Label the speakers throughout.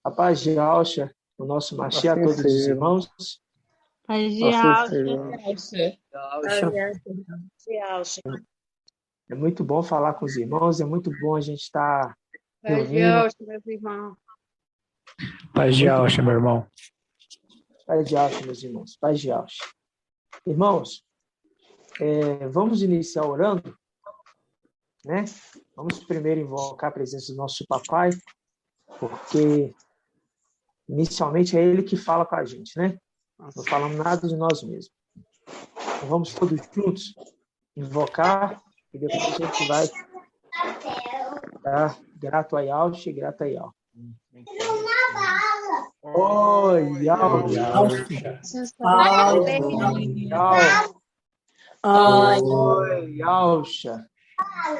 Speaker 1: A paz de Alcha, o nosso Mashiach, a
Speaker 2: Assim
Speaker 1: todos os
Speaker 2: seja.
Speaker 1: irmãos.
Speaker 3: Paz de
Speaker 2: Assim seja.
Speaker 1: Alcha. É muito bom falar com os irmãos, é muito bom a gente estar reunindo.
Speaker 3: meus irmãos.
Speaker 2: Paz de Alcha, meu irmão.
Speaker 1: Paz de Alcha, meus irmãos. Paz de Alcha. Irmãos, vamos iniciar orando, né? Vamos primeiro invocar a presença do nosso papai, porque inicialmente é ele que fala com a gente, né? Não falamos nada de nós mesmos. Então vamos todos juntos invocar e depois a gente vai dar grato a Yalcha e grato a Yal. Oi, Yalcha. Oi, Yalcha.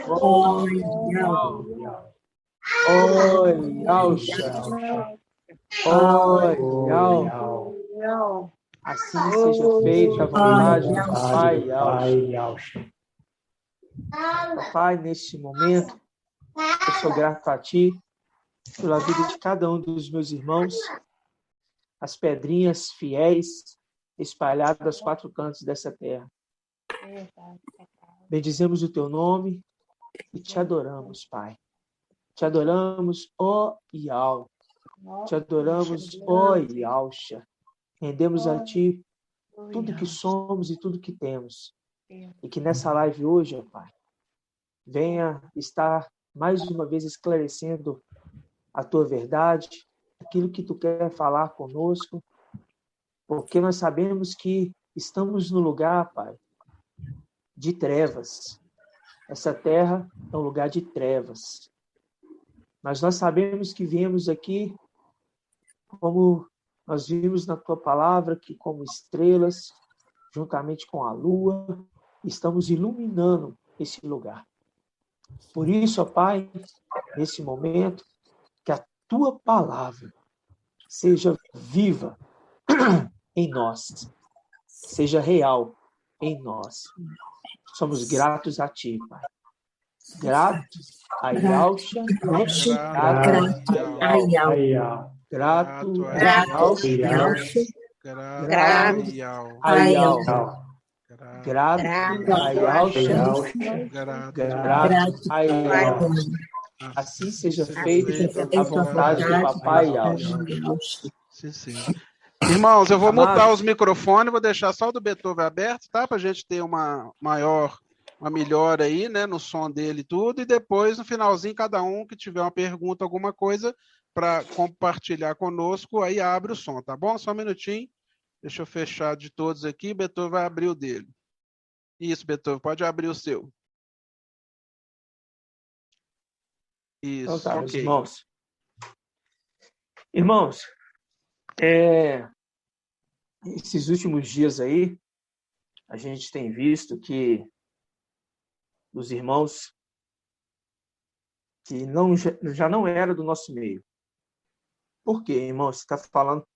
Speaker 1: Oi, Yalcha. Oi, Yal. Assim seja feita a vontade do Pai Yalcha. Pai, neste momento, eu sou grato a Ti pela vida de cada um dos meus irmãos, as pedrinhas fiéis espalhadas aos quatro cantos dessa terra. Bendizemos o Teu nome e Te adoramos, Pai. Te adoramos, ó Yal. Te adoramos, ó Yalcha. Rendemos a Ti tudo que somos e tudo que temos. E que nessa live hoje, ó Pai, venha estar mais uma vez esclarecendo a Tua verdade, aquilo que Tu quer falar conosco, porque nós sabemos que estamos no lugar, Pai, de trevas. Essa terra é um lugar de trevas. Mas nós sabemos que viemos aqui, como nós vimos na Tua palavra, que como estrelas, juntamente com a lua, estamos iluminando esse lugar. Por isso, ó Pai, nesse momento, que a Tua palavra seja viva em nós, seja real em nós. Somos gratos a Ti, Pai. Gratos a Yalcha, grato a Yalcha, grato a Yal. Grato a Yalcha, grato a Yal. Assim seja feita a vontade do Papai Yalcha.
Speaker 4: Sim. Irmãos, eu vou mutar os microfones, vou deixar só o do Beethoven aberto, tá? Para a gente ter uma melhora aí, né, no som dele e tudo, e depois, no finalzinho, cada um que tiver uma pergunta, alguma coisa, para compartilhar conosco, aí abre o som, tá bom? Só um minutinho, deixa eu fechar de todos aqui, o Beethoven vai abrir o dele. Isso, Beethoven, pode abrir o seu. Isso,
Speaker 1: Então tá,
Speaker 4: ok.
Speaker 1: Irmãos, esses últimos dias aí, a gente tem visto que os irmãos que já não era do nosso meio. Por quê, irmão? Você está falando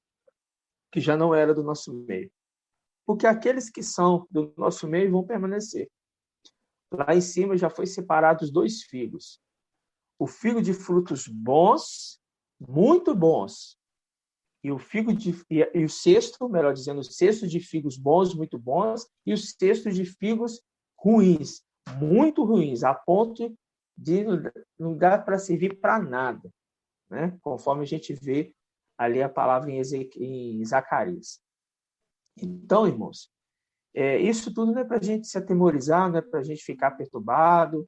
Speaker 1: que já não era do nosso meio. Porque aqueles que são do nosso meio vão permanecer. Lá em cima já foi separado os dois figos. O figo de frutos bons, muito bons, e o cesto, melhor dizendo, o cesto de figos bons, muito bons, e o cesto de figos ruins, muito ruins, a ponto de não dar para servir para nada, né? Conforme a gente vê ali a palavra em Zacarias. Então, irmãos, isso tudo não é para a gente se atemorizar, não é para a gente ficar perturbado,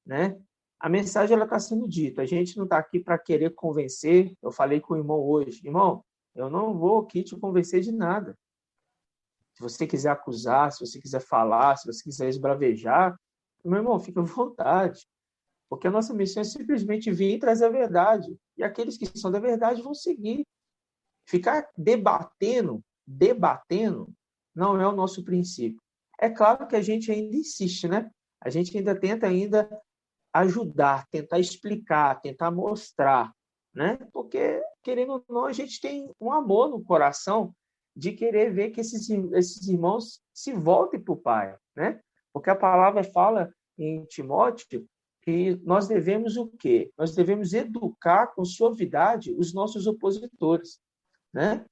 Speaker 1: né? A mensagem está sendo dita, a gente não está aqui para querer convencer. Eu falei com o irmão hoje, irmão, eu não vou aqui te convencer de nada. Se você quiser acusar, se você quiser falar, se você quiser esbravejar, meu irmão, fica à vontade. Porque a nossa missão é simplesmente vir e trazer a verdade. E aqueles que são da verdade vão seguir. Ficar debatendo, não é o nosso princípio. É claro que a gente ainda insiste, né? A gente ainda tenta ajudar, tentar explicar, tentar mostrar, né? Porque, querendo ou não, a gente tem um amor no coração de querer ver que esses irmãos se voltem para o Pai, né? Porque a palavra fala em Timóteo que nós devemos o quê? Nós devemos educar com suavidade os nossos opositores, né?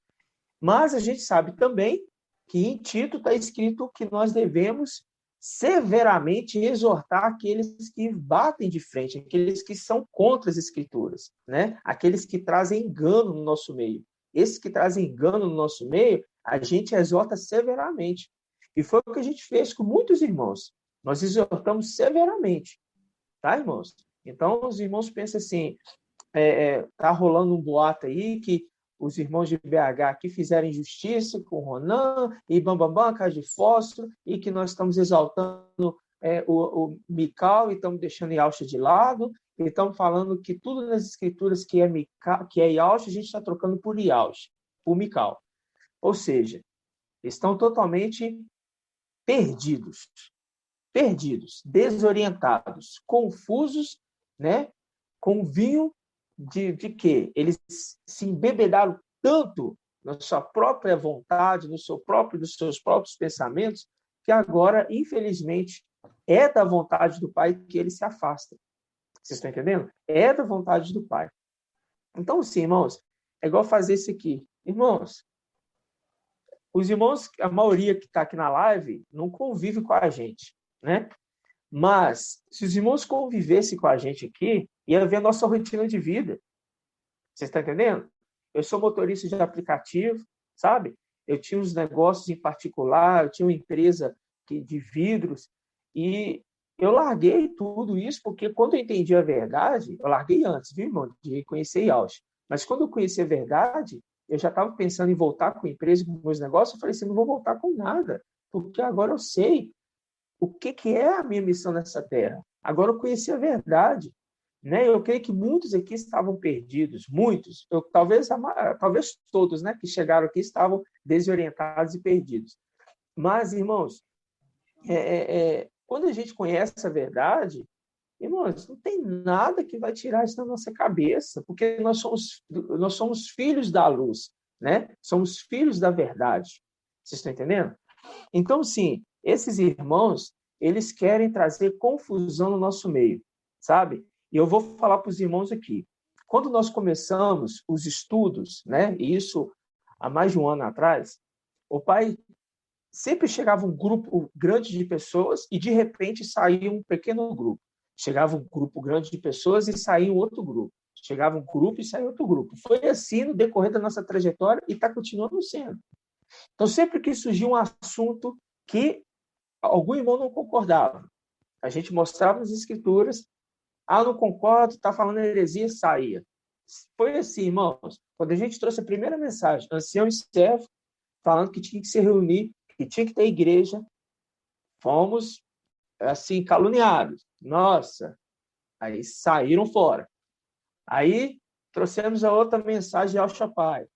Speaker 1: Mas a gente sabe também que em Tito está escrito que nós devemos severamente exortar aqueles que batem de frente, aqueles que são contra as Escrituras, né? Aqueles que trazem engano no nosso meio. Esses que trazem engano no nosso meio, a gente exorta severamente. E foi o que a gente fez com muitos irmãos. Nós exortamos severamente, tá, irmãos? Então, os irmãos pensam assim, tá rolando um boato aí que os irmãos de BH aqui fizeram injustiça com o Ronan e bambambam, casa de fósforo, e que nós estamos exaltando o Mical e estamos deixando Yaucha de lado, e estamos falando que tudo nas escrituras que é Yaucha, a gente está trocando por Yaucha, por Mical. Ou seja, estão totalmente perdidos, desorientados, confusos, né? Com vinho de quê? Eles se embebedaram tanto na sua própria vontade, nos seus próprios pensamentos, que agora, infelizmente, é da vontade do Pai que ele se afasta. Vocês estão entendendo? É da vontade do Pai. Então, sim, irmãos, é igual fazer isso aqui. Irmãos, os irmãos, a maioria que está aqui na live, não convive com a gente, né? Mas, se os irmãos convivessem com a gente aqui, ia ver a nossa rotina de vida. Vocês estão entendendo? Eu sou motorista de aplicativo, sabe? Eu tinha uns negócios em particular, eu tinha uma empresa de vidros, e eu larguei tudo isso, porque quando eu entendi a verdade, eu larguei antes, viu, irmão, de conhecer Yauch. Mas quando eu conheci a verdade, eu já estava pensando em voltar com a empresa, com meus negócios, eu falei assim, não vou voltar com nada, porque agora eu sei o que é a minha missão nessa terra. Agora eu conheci a verdade, né? Eu creio que muitos aqui estavam perdidos, muitos, talvez todos, né, que chegaram aqui estavam desorientados e perdidos. Mas, irmãos, quando a gente conhece a verdade, irmãos, não tem nada que vai tirar isso da nossa cabeça, porque nós somos filhos da luz, né? Somos filhos da verdade. Vocês estão entendendo? Então, sim, esses irmãos, eles querem trazer confusão no nosso meio, sabe? E eu vou falar para os irmãos aqui. Quando nós começamos os estudos, né? E isso há mais de um ano atrás, o pai sempre chegava um grupo grande de pessoas e, de repente, saía um pequeno grupo. Chegava um grupo grande de pessoas e saía um outro grupo. Chegava um grupo e saía outro grupo. Foi assim no decorrer da nossa trajetória e está continuando sendo. Então, sempre que surgia um assunto que algum irmão não concordava, a gente mostrava nas escrituras, não concordo, está falando heresia, saía. Foi assim, irmãos, quando a gente trouxe a primeira mensagem, ancião e servo, falando que tinha que se reunir, que tinha que ter igreja, fomos, assim, caluniados. Nossa, aí saíram fora. Aí trouxemos a outra mensagem ao Chapai.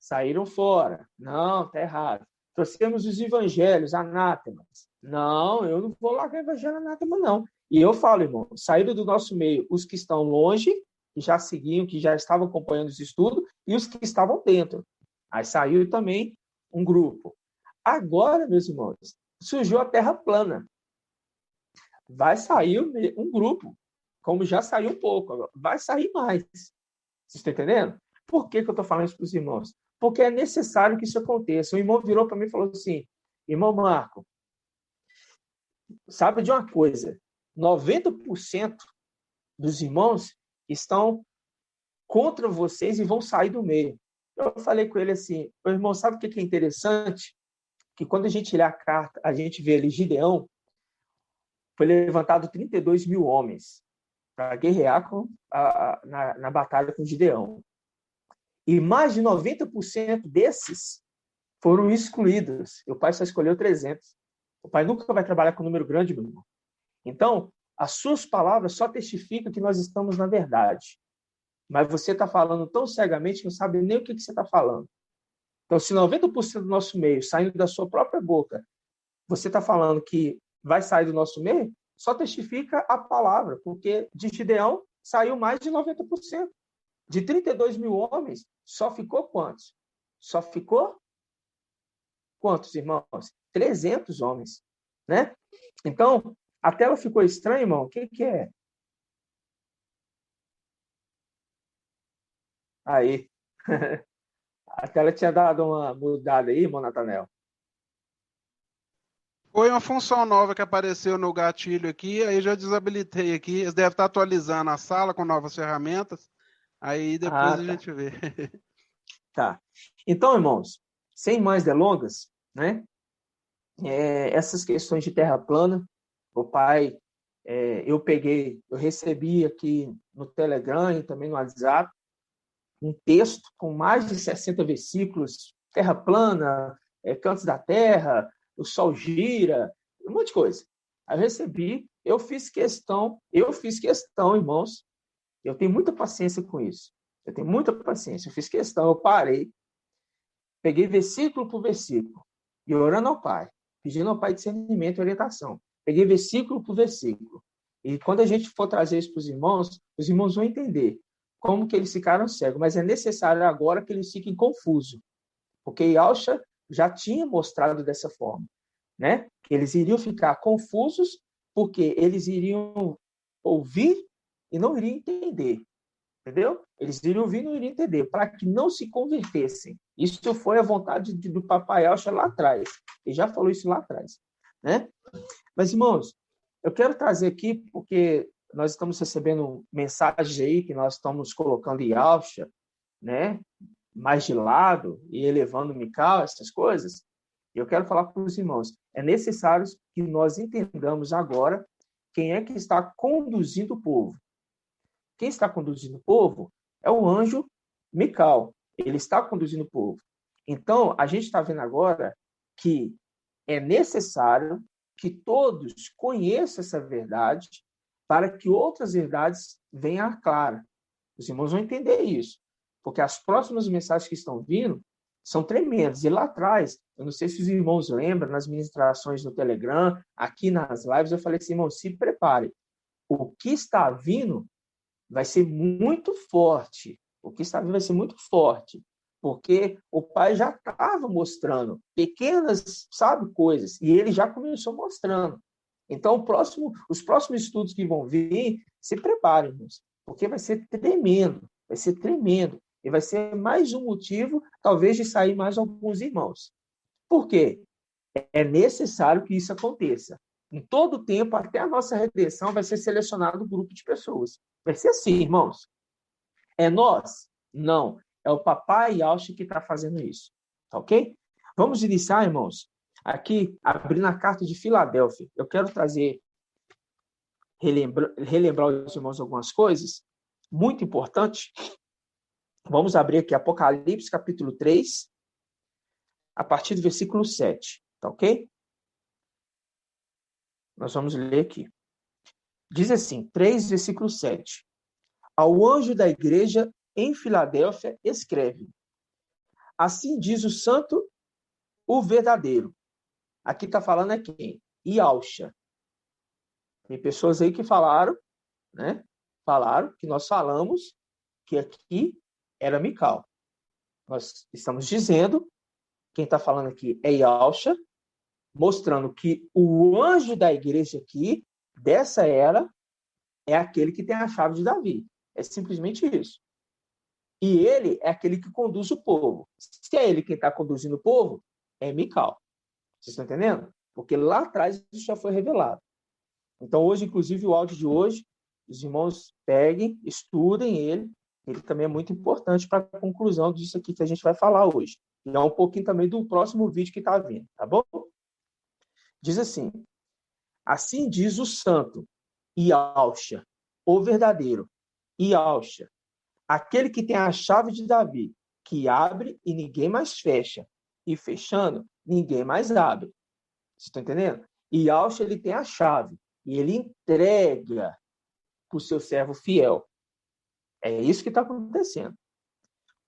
Speaker 1: Saíram fora. Não, está errado. Trouxemos os evangelhos, anátemas. Não, eu não vou largar o evangelho anátema, não. E eu falo, irmão, saíram do nosso meio os que estão longe, que já seguiam, que já estavam acompanhando os estudos, e os que estavam dentro. Aí saiu também um grupo. Agora, meus irmãos, surgiu a Terra plana. Vai sair um grupo, como já saiu um pouco, vai sair mais. Vocês estão entendendo? Por que eu estou falando isso para os irmãos? Porque é necessário que isso aconteça. O irmão virou para mim e falou assim, irmão Marco, sabe de uma coisa? 90% dos irmãos estão contra vocês e vão sair do meio. Eu falei com ele assim, meu irmão, sabe o que é interessante? Que quando a gente lê a carta, a gente vê ali Gideão, foi levantado 32 mil homens para guerrear na batalha com Gideão. E mais de 90% desses foram excluídos. O pai só escolheu 300. O pai nunca vai trabalhar com um número grande, meu irmão. Então, as suas palavras só testificam que nós estamos na verdade. Mas você está falando tão cegamente que não sabe nem o que você está falando. Então, se 90% do nosso meio, saindo da sua própria boca, você está falando que vai sair do nosso meio, só testifica a palavra, porque de Gideão saiu mais de 90%. De 32 mil homens, só ficou quantos? Só ficou quantos, irmãos? 300 homens, né? Então, A tela ficou estranha, irmão? O que é? Aí. A tela tinha dado uma mudada aí, irmão Natanel.
Speaker 4: Foi uma função nova que apareceu no gatilho aqui, aí já desabilitei aqui. Eles devem estar atualizando a sala com novas ferramentas. Aí depois a gente vê.
Speaker 1: Tá. Então, irmãos, sem mais delongas, né? Essas questões de terra plana, o pai, eu recebi aqui no Telegram e também no WhatsApp um texto com mais de 60 versículos, terra plana, cantos da terra, o sol gira, um monte de coisa. Aí eu recebi, eu fiz questão, irmãos, eu tenho muita paciência com isso. Eu tenho muita paciência. Eu fiz questão, eu parei, peguei versículo por versículo, e orando ao Pai, pedindo ao Pai discernimento e orientação. Peguei versículo por versículo. E quando a gente for trazer isso para os irmãos vão entender como que eles ficaram cegos. Mas é necessário agora que eles fiquem confusos. Porque Yahshua já tinha mostrado dessa forma, né? Que eles iriam ficar confusos porque eles iriam ouvir e não iriam entender. Entendeu? Eles iriam ouvir e não iriam entender, para que não se convertessem. Isso foi a vontade do papai Yahshua lá atrás. Ele já falou isso lá atrás, né? Mas, irmãos, eu quero trazer aqui, porque nós estamos recebendo mensagens aí que nós estamos colocando Yahshua, né? Mais de lado e elevando Mical, essas coisas. Eu quero falar para os irmãos, é necessário que nós entendamos agora quem é que está conduzindo o povo. Quem está conduzindo o povo é o anjo Mical. Ele está conduzindo o povo. Então, a gente está vendo agora que é necessário que todos conheçam essa verdade para que outras verdades venham à clara. Os irmãos vão entender isso, porque as próximas mensagens que estão vindo são tremendas. E lá atrás, eu não sei se os irmãos lembram, nas ministrações no Telegram, aqui nas lives, eu falei assim, irmãos, se preparem. O que está vindo vai ser muito forte. O que está vindo vai ser muito forte, porque o pai já estava mostrando pequenas, coisas, e ele já começou mostrando. Então, os próximos estudos que vão vir, se preparem, irmãos, porque vai ser tremendo, e vai ser mais um motivo, talvez, de sair mais alguns irmãos. Por quê? É necessário que isso aconteça. Em todo o tempo, até a nossa redenção, vai ser selecionado um grupo de pessoas. Vai ser assim, irmãos. É nós? Não. É o papai Yahshua que está fazendo isso. Tá ok? Vamos iniciar, irmãos. Aqui, abrindo a carta de Filadélfia. Eu quero relembrar os irmãos algumas coisas. Muito importante. Vamos abrir aqui Apocalipse, capítulo 3, a partir do versículo 7. Tá ok? Nós vamos ler aqui. Diz assim, 3, versículo 7. Ao anjo da igreja em Filadélfia, escreve: assim diz o santo, o verdadeiro. Aqui está falando é quem? Yahshua. Tem pessoas aí que falaram, né? Falaram que nós falamos que aqui era Mical. Nós estamos dizendo, quem está falando aqui é Yahshua, mostrando que o anjo da igreja aqui, dessa era, é aquele que tem a chave de Davi. É simplesmente isso. E ele é aquele que conduz o povo. Se é ele quem está conduzindo o povo, é Mical. Vocês estão entendendo? Porque lá atrás isso já foi revelado. Então, hoje, inclusive, o áudio de hoje, os irmãos peguem, estudem ele. Ele também é muito importante para a conclusão disso aqui que a gente vai falar hoje. E é um pouquinho também do próximo vídeo que está vindo, tá bom? Diz assim: assim diz o santo, Yahshua, o verdadeiro, Yahshua, aquele que tem a chave de Davi, que abre e ninguém mais fecha, e fechando, ninguém mais abre. Vocês estão entendendo? Yahshua, ele tem a chave, e ele entrega para o seu servo fiel. É isso que está acontecendo.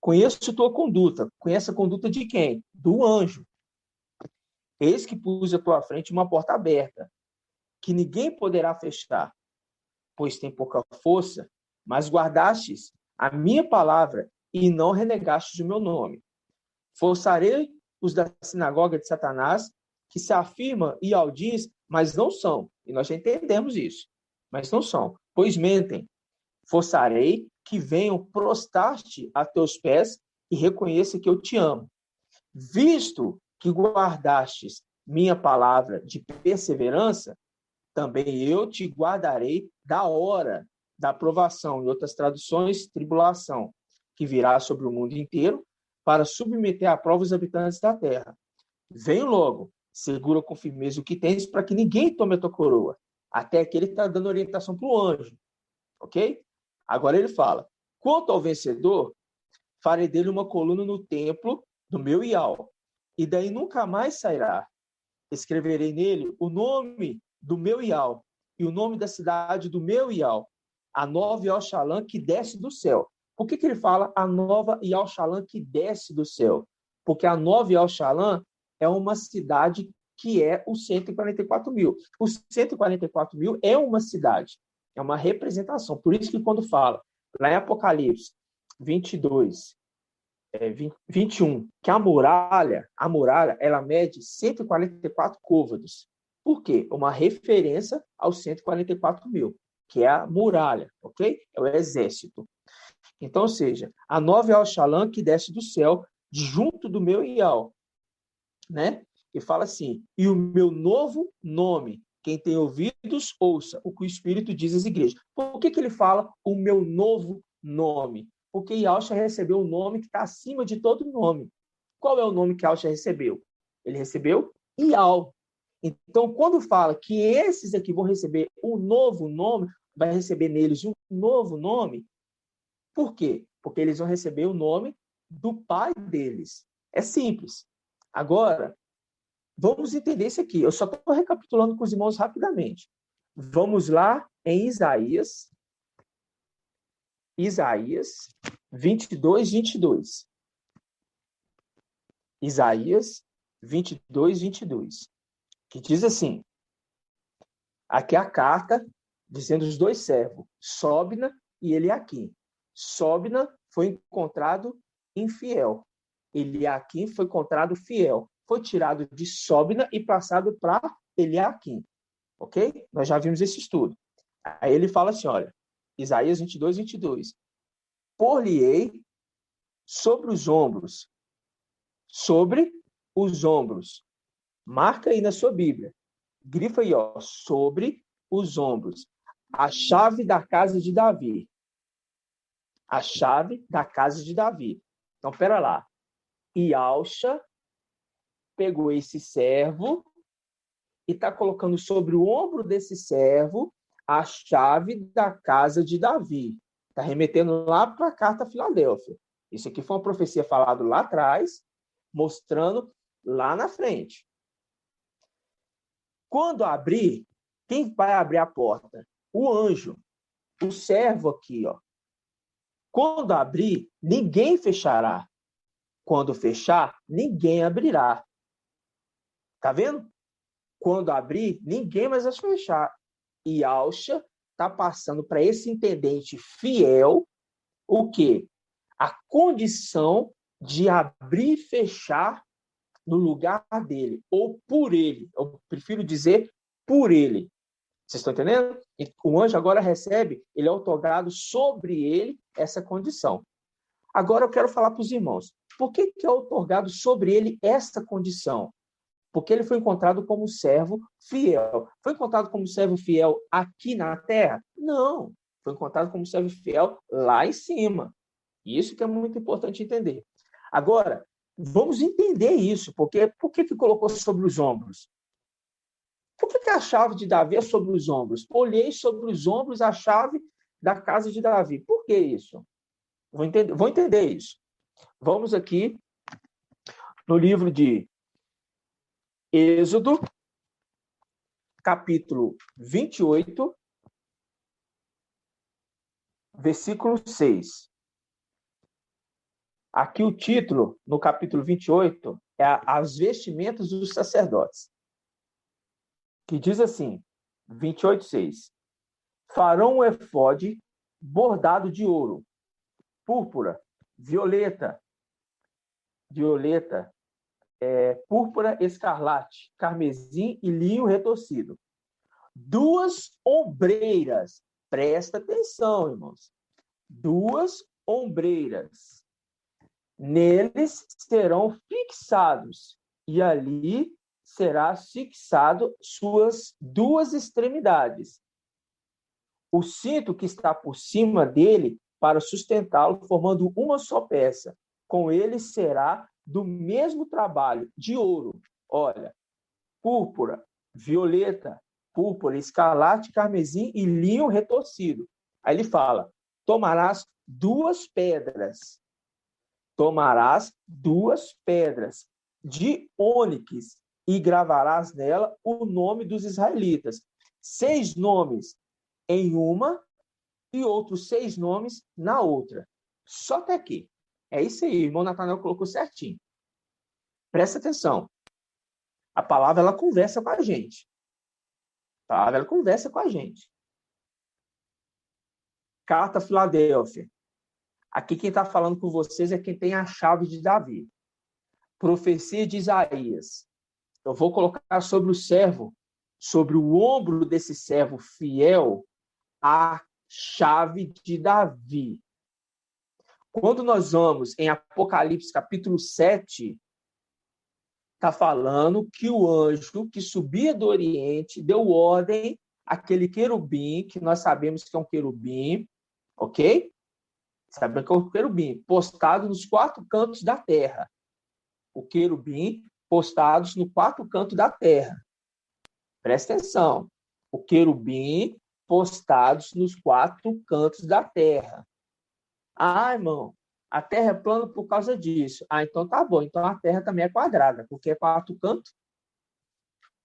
Speaker 1: Conheço tua conduta. Conhece a conduta de quem? Do anjo. Eis que pus à tua frente uma porta aberta, que ninguém poderá fechar, pois tem pouca força, mas guardastes a minha palavra e não renegastes o meu nome. Forçarei os da sinagoga de Satanás, que se afirma e ao diz mas não são. E nós já entendemos isso. Mas não são. Pois mentem. Forçarei que venham prostrar-te a teus pés e reconheça que eu te amo. Visto que guardastes minha palavra de perseverança, também eu te guardarei da hora da provação, em outras traduções, tribulação, que virá sobre o mundo inteiro, para submeter à prova os habitantes da terra. Venho logo, segura com firmeza o que tens, para que ninguém tome a tua coroa. Até que ele está dando orientação para o anjo. Ok? Agora ele fala, quanto ao vencedor, farei dele uma coluna no templo do meu Ial, e daí nunca mais sairá. Escreverei nele o nome do meu Ial, e o nome da cidade do meu Ial, a nova Ial-Shalã que desce do céu. Por que ele fala a nova Ial-Shalã que desce do céu? Porque a nova Ial-Shalã é uma cidade que é os 144 mil. Os 144 mil é uma cidade, é uma representação. Por isso que quando fala, lá em Apocalipse 22, 21, que a muralha, ela mede 144 côvados. Por quê? Uma referência aos 144 mil, que é a muralha, ok? É o exército. Então, ou seja, a nova Ial-Shalã que desce do céu, junto do meu Ial, né? E fala assim, e o meu novo nome, quem tem ouvidos, ouça o que o Espírito diz às igrejas. Por que ele fala o meu novo nome? Porque Yahshua recebeu um nome que está acima de todo nome. Qual é o nome que Yahshua recebeu? Ele recebeu Ial. Então, quando fala que esses aqui vão receber um novo nome, vai receber neles um novo nome, por quê? Porque eles vão receber o nome do pai deles. É simples. Agora, vamos entender isso aqui. Eu só estou recapitulando com os irmãos rapidamente. Vamos lá em Isaías 22, 22. Isaías 22, 22. Que diz assim, aqui é a carta dizendo os dois servos, Sobna e Eliaquim. Sobna foi encontrado infiel. Eliaquim foi encontrado fiel. Foi tirado de Sobna e passado para Eliaquim. Ok? Nós já vimos esse estudo. Aí ele fala assim, olha, Isaías 22, 22. Por-lhe-ei sobre os ombros. Sobre os ombros. Marca aí na sua Bíblia. Grifa aí, ó, sobre os ombros. A chave da casa de Davi. A chave da casa de Davi. Então, pera lá. Yahshua pegou esse servo e está colocando sobre o ombro desse servo a chave da casa de Davi. Está remetendo lá para a carta a Filadélfia. Isso aqui foi uma profecia falada lá atrás, mostrando lá na frente. Quando abrir, quem vai abrir a porta? O anjo. O servo aqui, ó. Quando abrir, ninguém fechará. Quando fechar, ninguém abrirá. Tá vendo? Quando abrir, ninguém mais vai fechar. E Yahshua está passando para esse intendente fiel o quê? A condição de abrir e fechar no lugar dele, ou por ele. Eu prefiro dizer por ele. Vocês estão entendendo? E o anjo agora recebe, ele é otorgado sobre ele essa condição. Agora eu quero falar para os irmãos. Por que é otorgado sobre ele essa condição? Porque ele foi encontrado como servo fiel. Foi encontrado como servo fiel aqui na terra? Não. Foi encontrado como servo fiel lá em cima. Isso que é muito importante entender. Agora, vamos entender isso. Por que colocou sobre os ombros? Por que a chave de Davi é sobre os ombros? Olhei sobre os ombros a chave da casa de Davi. Por que isso? Vou entender isso. Vamos aqui no livro de Êxodo, capítulo 28, versículo 6. Aqui o título, no capítulo 28, é As Vestimentas dos Sacerdotes. Que diz assim, 28, 6. Farão um efode bordado de ouro, púrpura, violeta, púrpura, escarlate, carmesim e linho retorcido. 2 ombreiras. Presta atenção, irmãos. 2 ombreiras. Neles serão fixados, e ali será fixado suas 2 extremidades. O cinto que está por cima dele para sustentá-lo, formando uma só peça. Com ele será do mesmo trabalho, de ouro. Olha, púrpura, violeta, púrpura, escarlate, carmesim e linho retorcido. Aí ele fala, tomarás 2 pedras. Tomarás 2 pedras de ônix e gravarás nela o nome dos israelitas. 6 nomes em uma e outros 6 nomes na outra. Só até aqui. É isso aí, o irmão Natanael colocou certinho. Presta atenção. A palavra, ela conversa com a gente. A palavra, ela conversa com a gente. Carta a Filadélfia. Aqui quem está falando com vocês é quem tem a chave de Davi. Profecia de Isaías. Eu vou colocar sobre o servo, sobre o ombro desse servo fiel, a chave de Davi. Quando nós vamos em Apocalipse capítulo 7, está falando que o anjo que subia do Oriente deu ordem àquele querubim, que nós sabemos que é um querubim, ok? Sabemos que é um querubim, postado nos 4 cantos da terra. O querubim postados nos 4 cantos da terra. Presta atenção. O querubim postados nos 4 cantos da terra. Ah, irmão, a terra é plana por causa disso. Ah, então tá bom. Então a terra também é quadrada, porque é 4 cantos.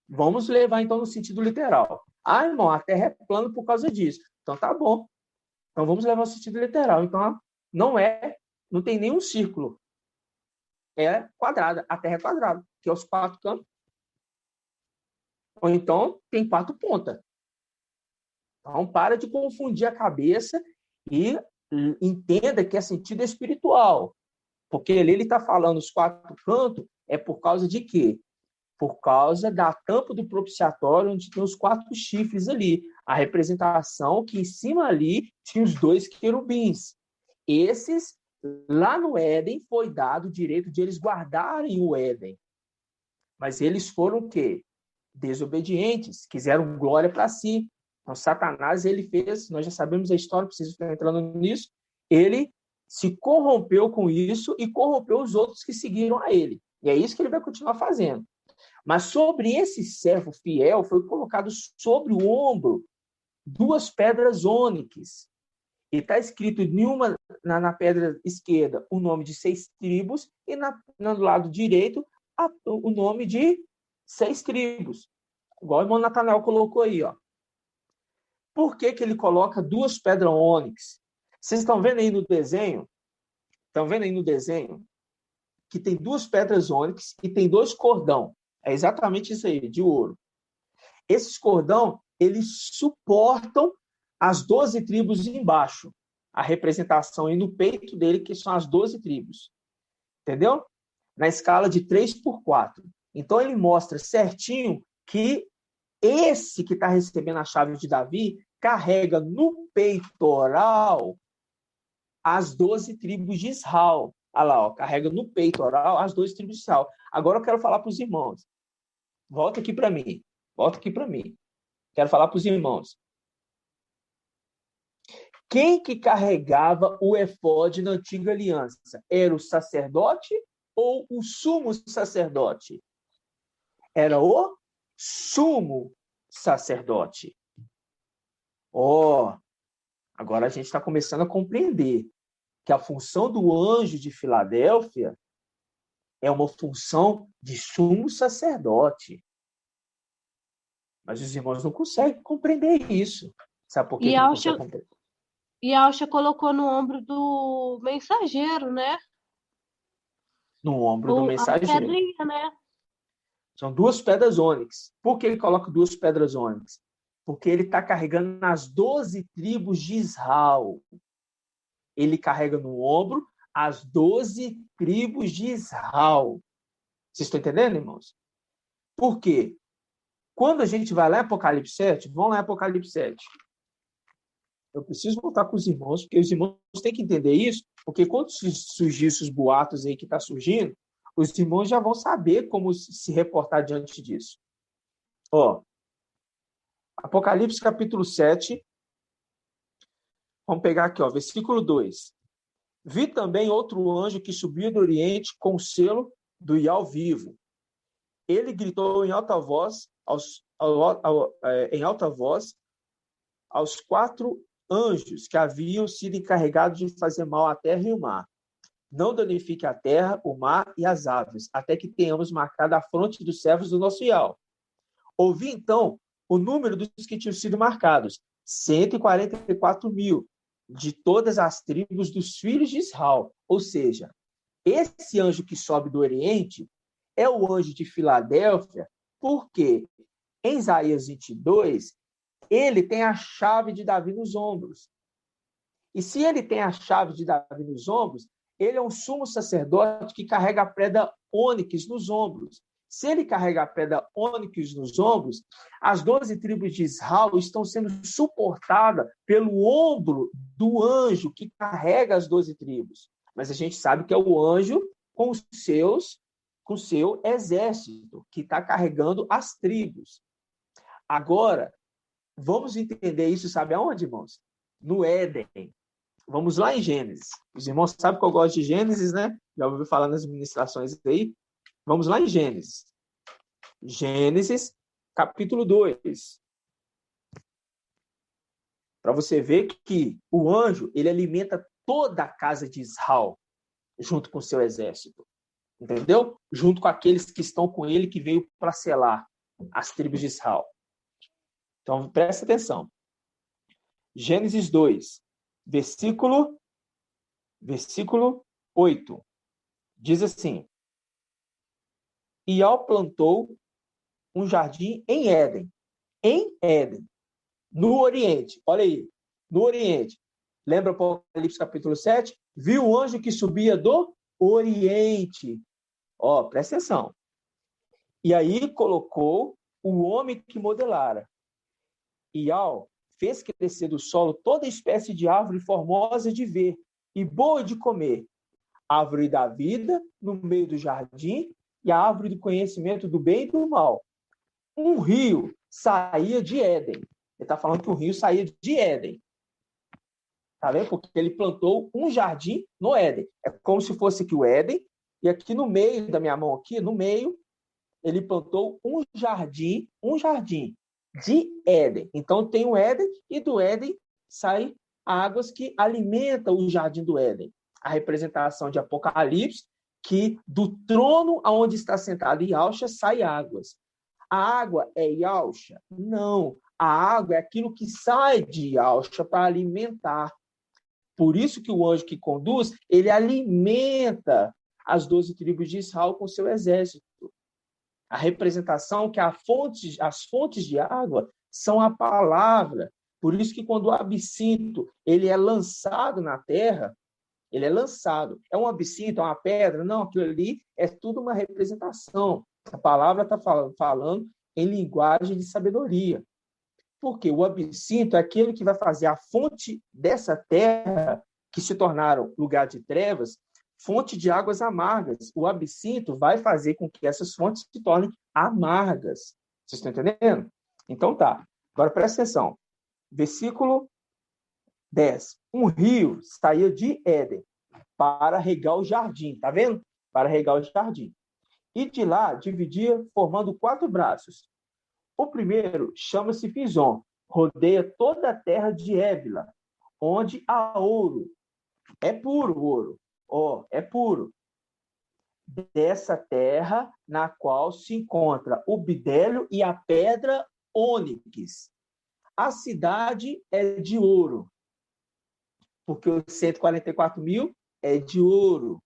Speaker 1: Vamos levar então no sentido literal. Ah, irmão, a terra é plana por causa disso. Então tá bom. Então vamos levar no sentido literal. Então não tem nenhum círculo. É quadrada. A terra é quadrada, que é os 4 cantos. Ou então tem 4 pontas. Então para de confundir a cabeça e entenda que é sentido espiritual. Porque ele está falando os 4 cantos, é por causa de quê? Por causa da tampa do propiciatório, onde tem os 4 chifres ali. A representação que em cima ali tinha os 2 querubins. Esses, lá no Éden, foi dado o direito de eles guardarem o Éden. Mas eles foram o quê? Desobedientes, quiseram glória para si. Então, Satanás, ele fez, nós já sabemos a história, não preciso ficar entrando nisso, ele se corrompeu com isso e corrompeu os outros que seguiram a ele. E é isso que ele vai continuar fazendo. Mas sobre esse servo fiel, foi colocado sobre o ombro 2 pedras ônix. E está escrito na pedra esquerda o nome de 6 tribos e no lado direito o nome de 6 tribos. Igual o irmão Natanael colocou aí, ó. Por que ele coloca 2 pedras ônix? Vocês estão vendo aí no desenho? Estão vendo aí no desenho? Que tem 2 pedras ônix e tem 2 cordão. É exatamente isso aí, de ouro. Esses cordão, eles suportam as 12 tribos embaixo. A representação aí no peito dele, que são as 12 tribos. Entendeu? Na escala de 3/4. Então, ele mostra certinho que esse que está recebendo a chave de Davi carrega no peitoral as 12 tribos de Israel. Olha lá, ó, carrega no peitoral as 12 tribos de Israel. Agora eu quero falar para os irmãos. Volta aqui para mim. Volta aqui para mim. Quero falar para os irmãos. Quem que carregava o efode na antiga aliança? Era o sacerdote ou o sumo sacerdote? Era o sumo sacerdote. Agora a gente está começando a compreender que a função do anjo de Filadélfia é uma função de sumo sacerdote. Mas os irmãos não conseguem compreender isso. Sabe por que não conseguem compreender?
Speaker 3: E a Alcha colocou no ombro do mensageiro, né?
Speaker 1: No ombro do mensageiro.
Speaker 3: A pedrinha, né?
Speaker 1: São 2 pedras ônix. Por que ele coloca 2 pedras ônix? Porque ele está carregando nas 12 tribos de Israel. Ele carrega no ombro as 12 tribos de Israel. Vocês estão entendendo, irmãos? Por quê? Quando a gente vai lá em Apocalipse 7, vamos lá em Apocalipse 7. Eu preciso voltar com os irmãos, porque os irmãos têm que entender isso, porque quando surgir esses boatos aí que está surgindo, os irmãos já vão saber como se reportar diante disso. Ó, Apocalipse capítulo 7, vamos pegar aqui, ó, versículo 2. Vi também outro anjo que subia do Oriente com o selo do Ial vivo. Ele gritou em alta voz aos 4 anjos que haviam sido encarregados de fazer mal à terra e o mar. Não danifique a terra, o mar e as aves, até que tenhamos marcado a fronte dos servos do nosso Ial. Ouvi, então, o número dos que tinham sido marcados, 144.000, de todas as tribos dos filhos de Israel. Ou seja, esse anjo que sobe do Oriente é o anjo de Filadélfia, porque em Isaías 22, ele tem a chave de Davi nos ombros. E se ele tem a chave de Davi nos ombros, ele é um sumo sacerdote que carrega a pedra ônix nos ombros. Se ele carrega a pedra ônix nos ombros, as 12 tribos de Israel estão sendo suportadas pelo ombro do anjo que carrega as 12 tribos. Mas a gente sabe que é o anjo com o seu exército, que está carregando as tribos. Agora, vamos entender isso, sabe aonde, irmãos? No Éden. Vamos lá em Gênesis. Os irmãos sabem que eu gosto de Gênesis, né? Já ouviu falar nas ministrações aí. Vamos lá em Gênesis. Gênesis, capítulo 2. Para você ver que o anjo, ele alimenta toda a casa de Israel, junto com o seu exército. Entendeu? Junto com aqueles que estão com ele, que veio para selar as tribos de Israel. Então, presta atenção. Gênesis 2, versículo 8. Diz assim: Ial plantou um jardim em Éden, no Oriente. Olha aí, no Oriente. Lembra Apocalipse capítulo 7? Viu o anjo que subia do Oriente. Ó, presta atenção. E aí colocou o homem que modelara. Ial fez crescer do solo toda espécie de árvore formosa de ver e boa de comer. Árvore da vida no meio do jardim e a árvore do conhecimento do bem e do mal. Um rio saía de Éden. Ele está falando que o rio saía de Éden. Tá vendo? Porque ele plantou um jardim no Éden. É como se fosse aqui o Éden, e aqui no meio da minha mão, aqui no meio, ele plantou um jardim de Éden. Então tem o Éden, e do Éden saem águas que alimentam o jardim do Éden. A representação de Apocalipse, que do trono aonde está sentado Yahshua sai águas. A água é Yahshua? Não. A água é aquilo que sai de Yahshua para alimentar. Por isso que o anjo que conduz, ele alimenta as 12 tribos de Israel com seu exército. A representação que as fontes de água são a palavra. Por isso que quando o absinto ele é lançado na terra, ele é lançado. É um absinto, é uma pedra? Não, aquilo ali é tudo uma representação. A palavra está falando em linguagem de sabedoria. Porque o absinto é aquele que vai fazer a fonte dessa terra, que se tornaram lugar de trevas, fonte de águas amargas. O absinto vai fazer com que essas fontes se tornem amargas. Vocês estão entendendo? Então tá. Agora presta atenção. Versículo 10. Um rio saía de Éden para regar o jardim. Tá vendo? Para regar o jardim. E de lá dividia, formando 4 braços. O primeiro chama-se Pison, rodeia toda a terra de Ébila, onde há ouro. É puro ouro. É puro. Dessa terra na qual se encontra o bidélio e a pedra ônix. A cidade é de ouro, porque os 144.000 é de ouro.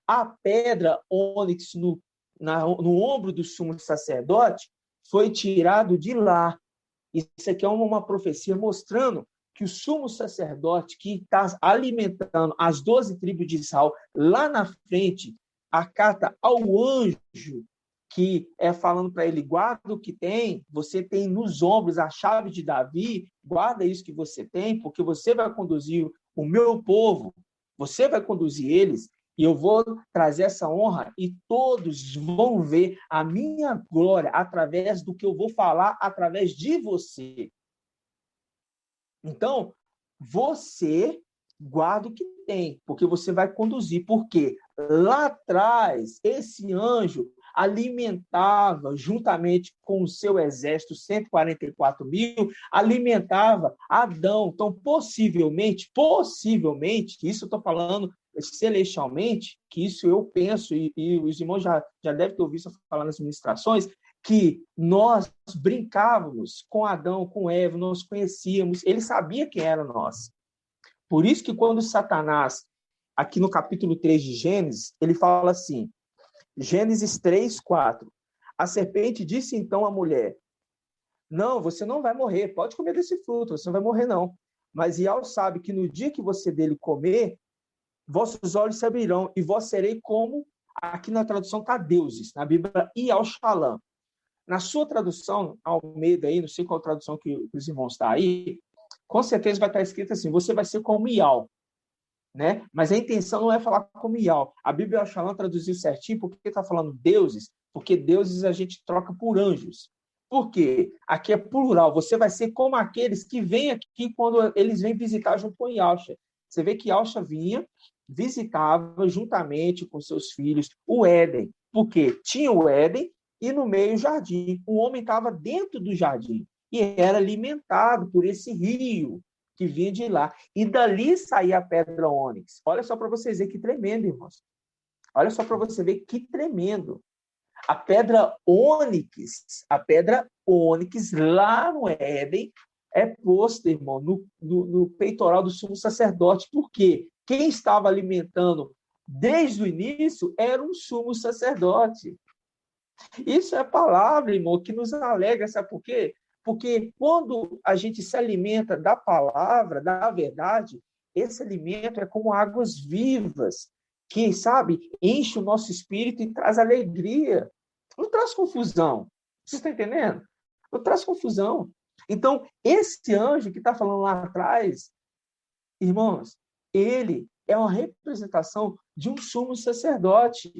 Speaker 1: A pedra ônix no ombro do sumo sacerdote foi tirado de lá. Isso aqui é uma profecia mostrando que o sumo sacerdote que está alimentando as 12 tribos de Israel lá na frente, a carta ao anjo, que é falando para ele, guarda o que tem, você tem nos ombros a chave de Davi, guarda isso que você tem, porque você vai conduzir o meu povo, você vai conduzir eles, e eu vou trazer essa honra, e todos vão ver a minha glória através do que eu vou falar, através de você. Então, você guarda o que tem, porque você vai conduzir. Porque lá atrás, esse anjo alimentava, juntamente com o seu exército, 144 mil, alimentava Adão. Então, possivelmente, isso eu estou falando celestialmente, que isso eu penso, e os irmãos já devem ter ouvido falar nas ministrações, que nós brincávamos com Adão, com Eva, nós conhecíamos, ele sabia quem era nós. Por isso que quando Satanás, aqui no capítulo 3 de Gênesis, ele fala assim, Gênesis 3, 4, a serpente disse então à mulher, não, você não vai morrer, pode comer desse fruto, você não vai morrer não. Mas Ial sabe que no dia que você dele comer, vossos olhos se abrirão e vós serei como, aqui na tradução está deuses, na Bíblia Ial Shalom. Na sua tradução, Almeida aí, não sei qual tradução que os irmãos estão aí, com certeza vai estar escrito assim, você vai ser como Ial, né? Mas a intenção não é falar como Ial. A Bíblia Shalom traduziu certinho porque está falando deuses, porque deuses a gente troca por anjos. Por quê? Aqui é plural, você vai ser como aqueles que vêm aqui quando eles vêm visitar junto com Yalcha. Você vê que Yalcha vinha, visitava juntamente com seus filhos o Éden, porque tinha o Éden, e no meio o jardim. O homem estava dentro do jardim e era alimentado por esse rio que vinha de lá. E dali saía a pedra ônix. Olha só para vocês verem que tremendo, irmãos. Olha só para você ver que tremendo. A pedra ônix lá no Éden é posta, irmão, no peitoral do sumo sacerdote. Por quê? Quem estava alimentando desde o início era um sumo sacerdote. Isso é a palavra, irmão, que nos alegra, sabe por quê? Porque quando a gente se alimenta da palavra, da verdade, esse alimento é como águas vivas, que, sabe, enche o nosso espírito e traz alegria. Não traz confusão. Vocês estão entendendo? Não traz confusão. Então, esse anjo que está falando lá atrás, irmãos, ele é uma representação de um sumo sacerdote.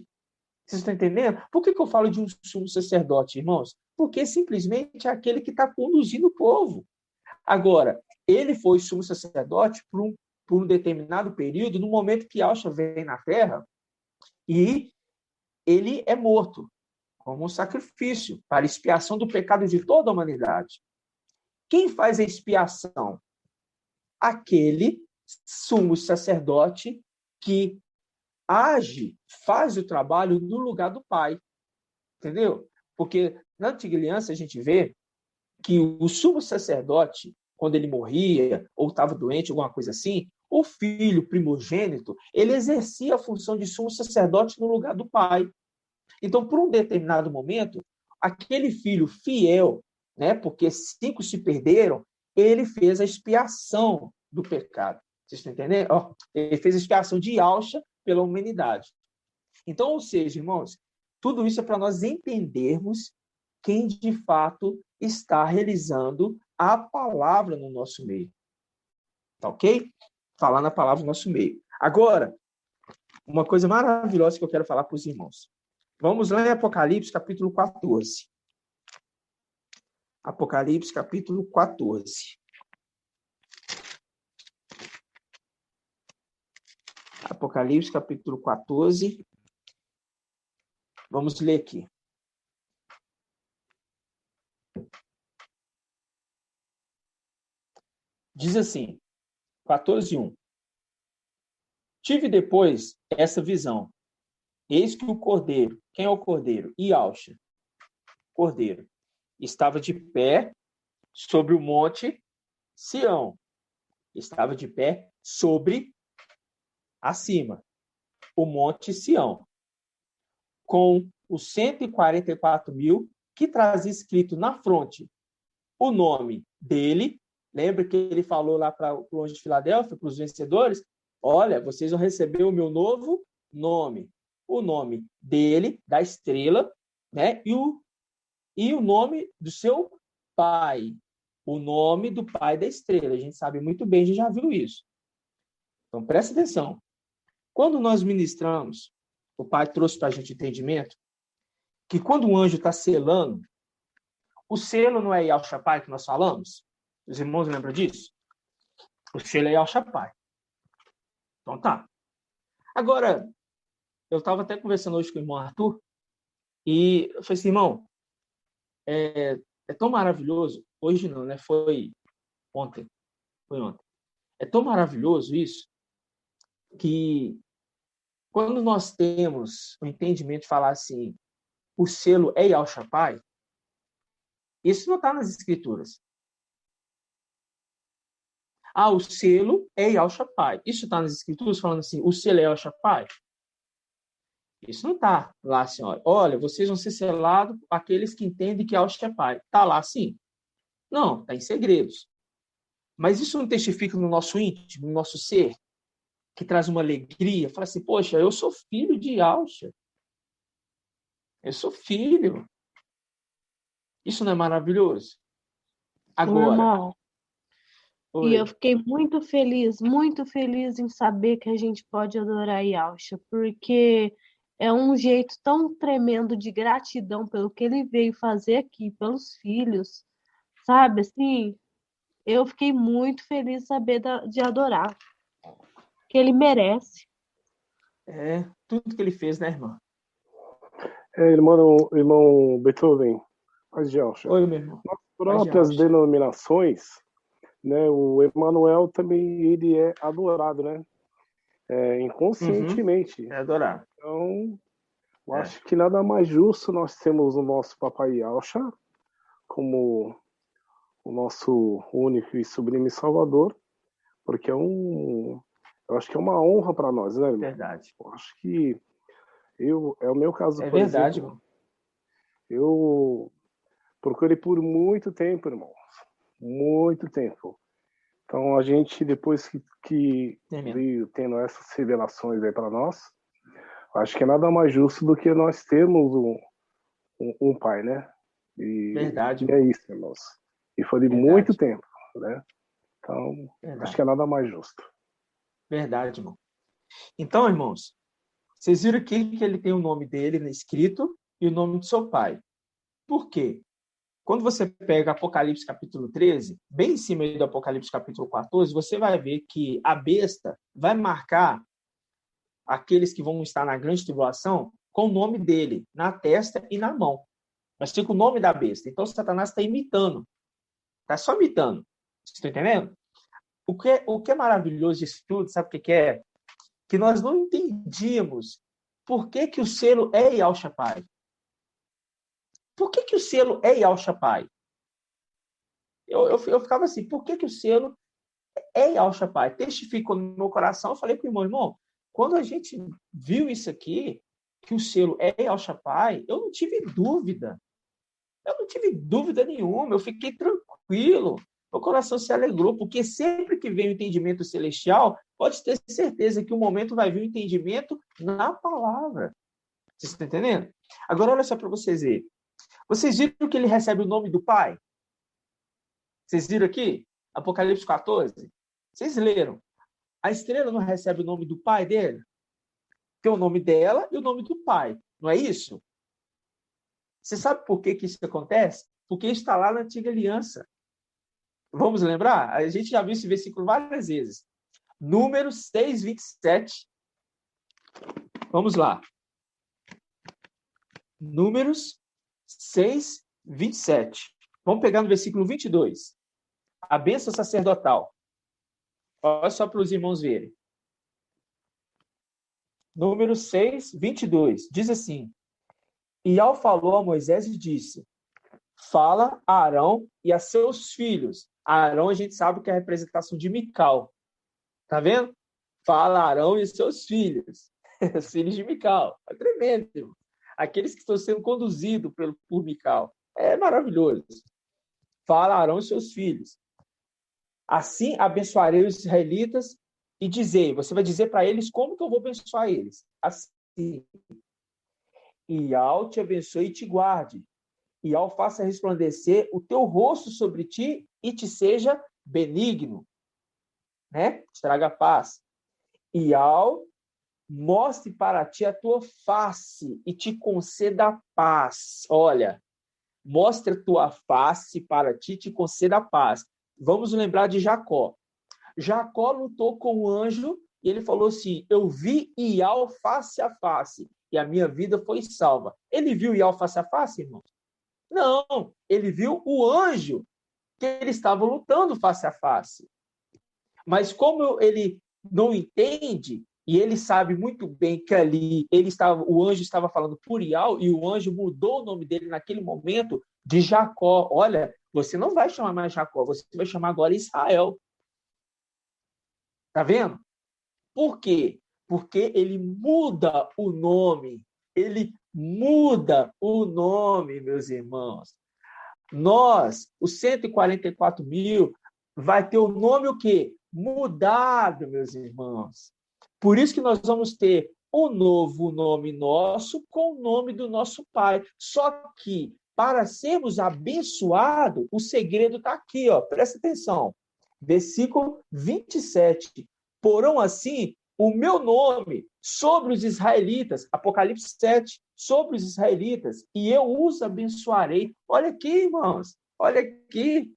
Speaker 1: Vocês estão entendendo? Por que eu falo de um sumo sacerdote, irmãos? Porque simplesmente é aquele que está conduzindo o povo. Agora, ele foi sumo sacerdote por um determinado período, no momento que Yahshua vem na Terra, e ele é morto como um sacrifício para expiação do pecado de toda a humanidade. Quem faz a expiação? Aquele sumo sacerdote que age, faz o trabalho no lugar do pai. Entendeu? Porque na Antiga Aliança a gente vê que o sumo sacerdote, quando ele morria ou estava doente, alguma coisa assim, o filho primogênito, ele exercia a função de sumo sacerdote no lugar do pai. Então, por um determinado momento, aquele filho fiel, né, porque 5 se perderam, ele fez a expiação do pecado. Vocês estão entendendo? Ele fez a expiação de Yahshua pela humanidade. Então, ou seja, irmãos, tudo isso é para nós entendermos quem de fato está realizando a palavra no nosso meio. Tá ok? Falar na palavra no nosso meio. Agora, uma coisa maravilhosa que eu quero falar para os irmãos. Vamos lá em Apocalipse, capítulo 14. Apocalipse, capítulo 14. Apocalipse, capítulo 14. Vamos ler aqui. Diz assim, 14:1. Tive depois essa visão. Eis que o cordeiro, quem é o cordeiro? Yahshua, cordeiro, estava de pé sobre o monte Sião. Estava de pé sobre, acima, o monte Sião, com os 144 mil que trazia escrito na fronte o nome dele. Lembra que ele falou lá para o anjo de Filadélfia, para os vencedores? Olha, vocês vão receber o meu novo nome. o nome dele, da estrela, né? E o nome do seu pai. O nome do pai da estrela. A gente sabe muito bem, a gente já viu isso. Então, presta atenção. Quando nós ministramos, o pai trouxe para a gente entendimento que quando o anjo está selando, o selo não é Yahweh Shapai que nós falamos? Os irmãos lembram disso? O selo é Yahweh Shapai. Então tá. Agora, eu estava até conversando hoje com o irmão Arthur, e eu falei assim, irmão, é tão maravilhoso, hoje não, né? Foi ontem. É tão maravilhoso isso, que quando nós temos o entendimento de falar assim, o selo é Yahweh Shapai, isso não está nas escrituras. O selo é Yahweh Shapai. Isso está nas escrituras falando assim, o selo é Yahweh Shapai? Isso não está lá, senhora. Olha, vocês vão ser selados aqueles que entendem que Yahweh Shapai. Está lá, sim? Não, está em segredos. Mas isso não testifica no nosso íntimo, no nosso ser, que traz uma alegria. Fala assim, poxa, eu sou filho de Yahweh. Eu sou filho. Isso não é maravilhoso? Agora,
Speaker 3: irmão, e eu fiquei muito feliz em saber que a gente pode adorar Yahshua, porque é um jeito tão tremendo de gratidão pelo que ele veio fazer aqui, pelos filhos, sabe? Assim, eu fiquei muito feliz em saber de adorar, que ele merece.
Speaker 1: Tudo que ele fez, né, irmã?
Speaker 5: Irmão Beethoven, paz de Yahshua.
Speaker 1: Oi, meu irmão.
Speaker 5: Nas próprias denominações, né, o Emanuel também ele é adorado, né? Inconscientemente.
Speaker 1: É adorado.
Speaker 5: Então, eu acho que nada mais justo nós temos o nosso Papai Yahshua como o nosso único e sublime Salvador, porque eu acho que é uma honra para nós, né, irmão?
Speaker 1: Verdade.
Speaker 5: Eu acho que é o meu caso, por
Speaker 1: verdade,
Speaker 5: exemplo.
Speaker 1: irmão.
Speaker 5: Eu procurei por muito tempo, irmão. Muito tempo. Então, a gente, depois que veio tendo essas revelações aí para nós, acho que é nada mais justo do que nós termos um pai, né?
Speaker 1: Verdade.
Speaker 5: E é isso, irmãos. E foi de muito tempo, né? Então, acho que é nada mais justo.
Speaker 1: Verdade, irmão. Então, irmãos, vocês viram aqui que ele tem o nome dele escrito e o nome do seu pai. Por quê? Quando você pega Apocalipse capítulo 13, bem em cima do Apocalipse capítulo 14, você vai ver que a besta vai marcar aqueles que vão estar na grande tribulação com o nome dele, na testa e na mão. Mas fica o nome da besta. Então, Satanás está imitando. Está só imitando. Vocês estão entendendo? O que é maravilhoso disso tudo, sabe o que é? Que nós não entendíamos por que o selo é Yahweh Shapai. Por que o selo é Yahweh Shapai? Eu ficava assim, por que o selo é Yahweh Shapai? Testificou no meu coração, eu falei para o irmão, quando a gente viu isso aqui, que o selo é Yahweh Shapai, eu não tive dúvida. Eu não tive dúvida nenhuma, eu fiquei tranquilo. Meu coração se alegrou, porque sempre que vem o entendimento celestial, pode ter certeza que o momento vai vir o entendimento na palavra. Vocês estão entendendo? Agora, olha só para vocês verem. Vocês viram que ele recebe o nome do Pai? Vocês viram aqui? Apocalipse 14? Vocês leram. A estrela não recebe o nome do pai dele? Tem o nome dela e o nome do pai. Não é isso? Você sabe por que isso acontece? Porque está lá na antiga aliança. Vamos lembrar? A gente já viu esse versículo várias vezes. Números 6, 27. Vamos lá. Números 6, 27. Vamos pegar no versículo 22. A bênção sacerdotal. Olha só para os irmãos verem. Números 6, 22. Diz assim: E Yahweh falou a Moisés e disse: Fala a Arão e a seus filhos. Arão, a gente sabe que é a representação de Mical. Tá vendo? Fala a Arão e seus filhos. Os filhos de Mical. É tremendo, irmão. Aqueles que estão sendo conduzidos por Mical. É maravilhoso. Fala a Arão e seus filhos. Assim abençoarei os israelitas e dizei, você vai dizer para eles como que eu vou abençoar eles. Assim Iau te abençoe e te guarde. Iau faça resplandecer o teu rosto sobre ti e te seja benigno, né? Te traga paz. Iau mostre para ti a tua face e te conceda paz. Olha, mostre a tua face para ti e te conceda paz. Vamos lembrar de Jacó. Jacó lutou com o anjo e ele falou assim, eu vi Iau face a face e a minha vida foi salva. Ele viu Iau face a face, irmão? Não, ele viu o anjo que ele estava lutando face a face. Mas como ele não entende, e ele sabe muito bem que ali o anjo estava falando por Iau, e o anjo mudou o nome dele naquele momento de Jacó. Olha, você não vai chamar mais Jacó, você vai chamar agora Israel. Tá vendo? Por quê? Porque ele muda o nome. Ele muda o nome, meus irmãos. Nós, os 144 mil, vai ter o nome o quê? Mudado, meus irmãos. Por isso que nós vamos ter um novo nome nosso com o nome do nosso Pai. Só que, para sermos abençoados, o segredo está aqui, ó. Presta atenção. Versículo 27. Porão assim o meu nome sobre os israelitas, Apocalipse 7, sobre os israelitas, e eu os abençoarei. Olha aqui, irmãos, olha aqui.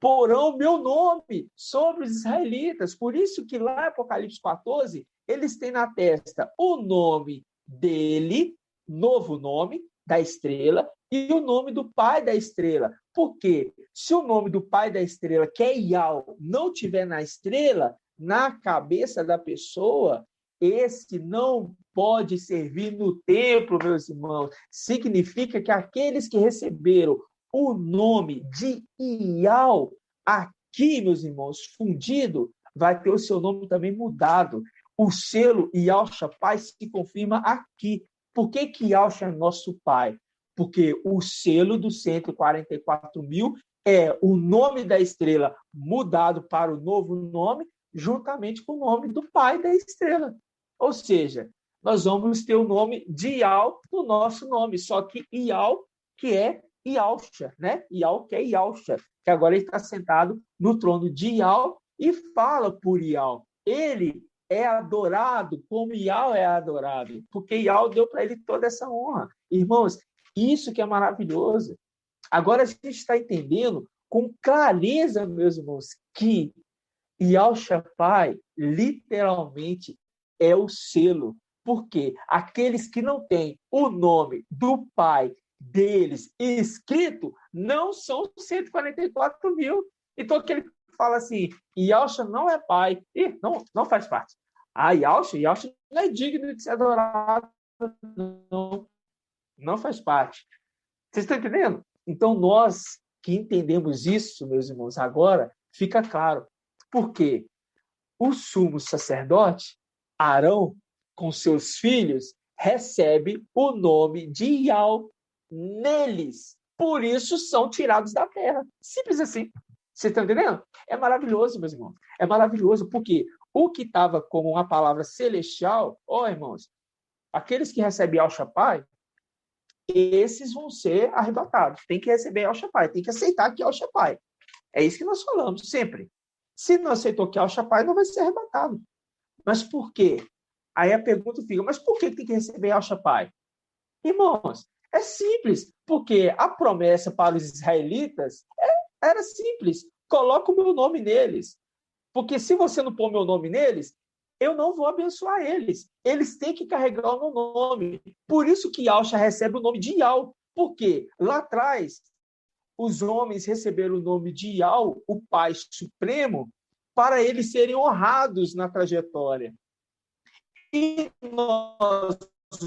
Speaker 1: Porão o meu nome sobre os israelitas. Por isso que lá em Apocalipse 14, eles têm na testa o nome dele, novo nome da estrela, e o nome do pai da estrela. Porque se o nome do pai da estrela, que é Iau, não tiver na estrela, na cabeça da pessoa, esse não pode servir no templo, meus irmãos. Significa que aqueles que receberam o nome de Iau, aqui, meus irmãos, fundido, vai ter o seu nome também mudado. O selo Yahshua Pai se confirma aqui. Por que Yahshua é nosso Pai? Porque o selo dos 144 mil é o nome da estrela mudado para o novo nome, juntamente com o nome do pai da estrela. Ou seja, nós vamos ter o nome de Iau no nosso nome, só que Iau, que é Yahshua, né? Iau, que é Yahshua, que agora ele está sentado no trono de Iau e fala por Iau. Ele é adorado como Iau é adorado, porque Iau deu para ele toda essa honra. Irmãos, isso que é maravilhoso. Agora a gente está entendendo com clareza, meus irmãos, que Yahshua Pai, literalmente, é o selo. Porque aqueles que não têm o nome do Pai deles escrito não são 144 mil. Então, aquele que fala assim, Yahshua não é Pai, não faz parte. Yahshua não é digno de ser adorado, não faz parte. Vocês estão entendendo? Então, nós que entendemos isso, meus irmãos, agora fica claro. Porque o sumo sacerdote, Arão, com seus filhos, recebe o nome de Iau neles. Por isso são tirados da terra. Simples assim. Você está entendendo? É maravilhoso, meus irmãos. É maravilhoso, porque o que estava como uma palavra celestial, irmãos, aqueles que recebem Yahshua Pai, esses vão ser arrebatados. Tem que receber Yahshua Pai, tem que aceitar que Yahshua Pai. É isso que nós falamos sempre. Se não aceitou que Yahshua Pai, não vai ser arrebatado. Mas por quê? Aí a pergunta fica, mas por que tem que receber Yahshua Pai? Irmãos, é simples, porque a promessa para os israelitas era simples. Coloca o meu nome neles. Porque se você não pôr meu nome neles, eu não vou abençoar eles. Eles têm que carregar o meu nome. Por isso que Yahshua recebe o nome de Iau. Porque lá atrás, os homens receberam o nome de Iau, o Pai Supremo, para eles serem honrados na trajetória. E nós,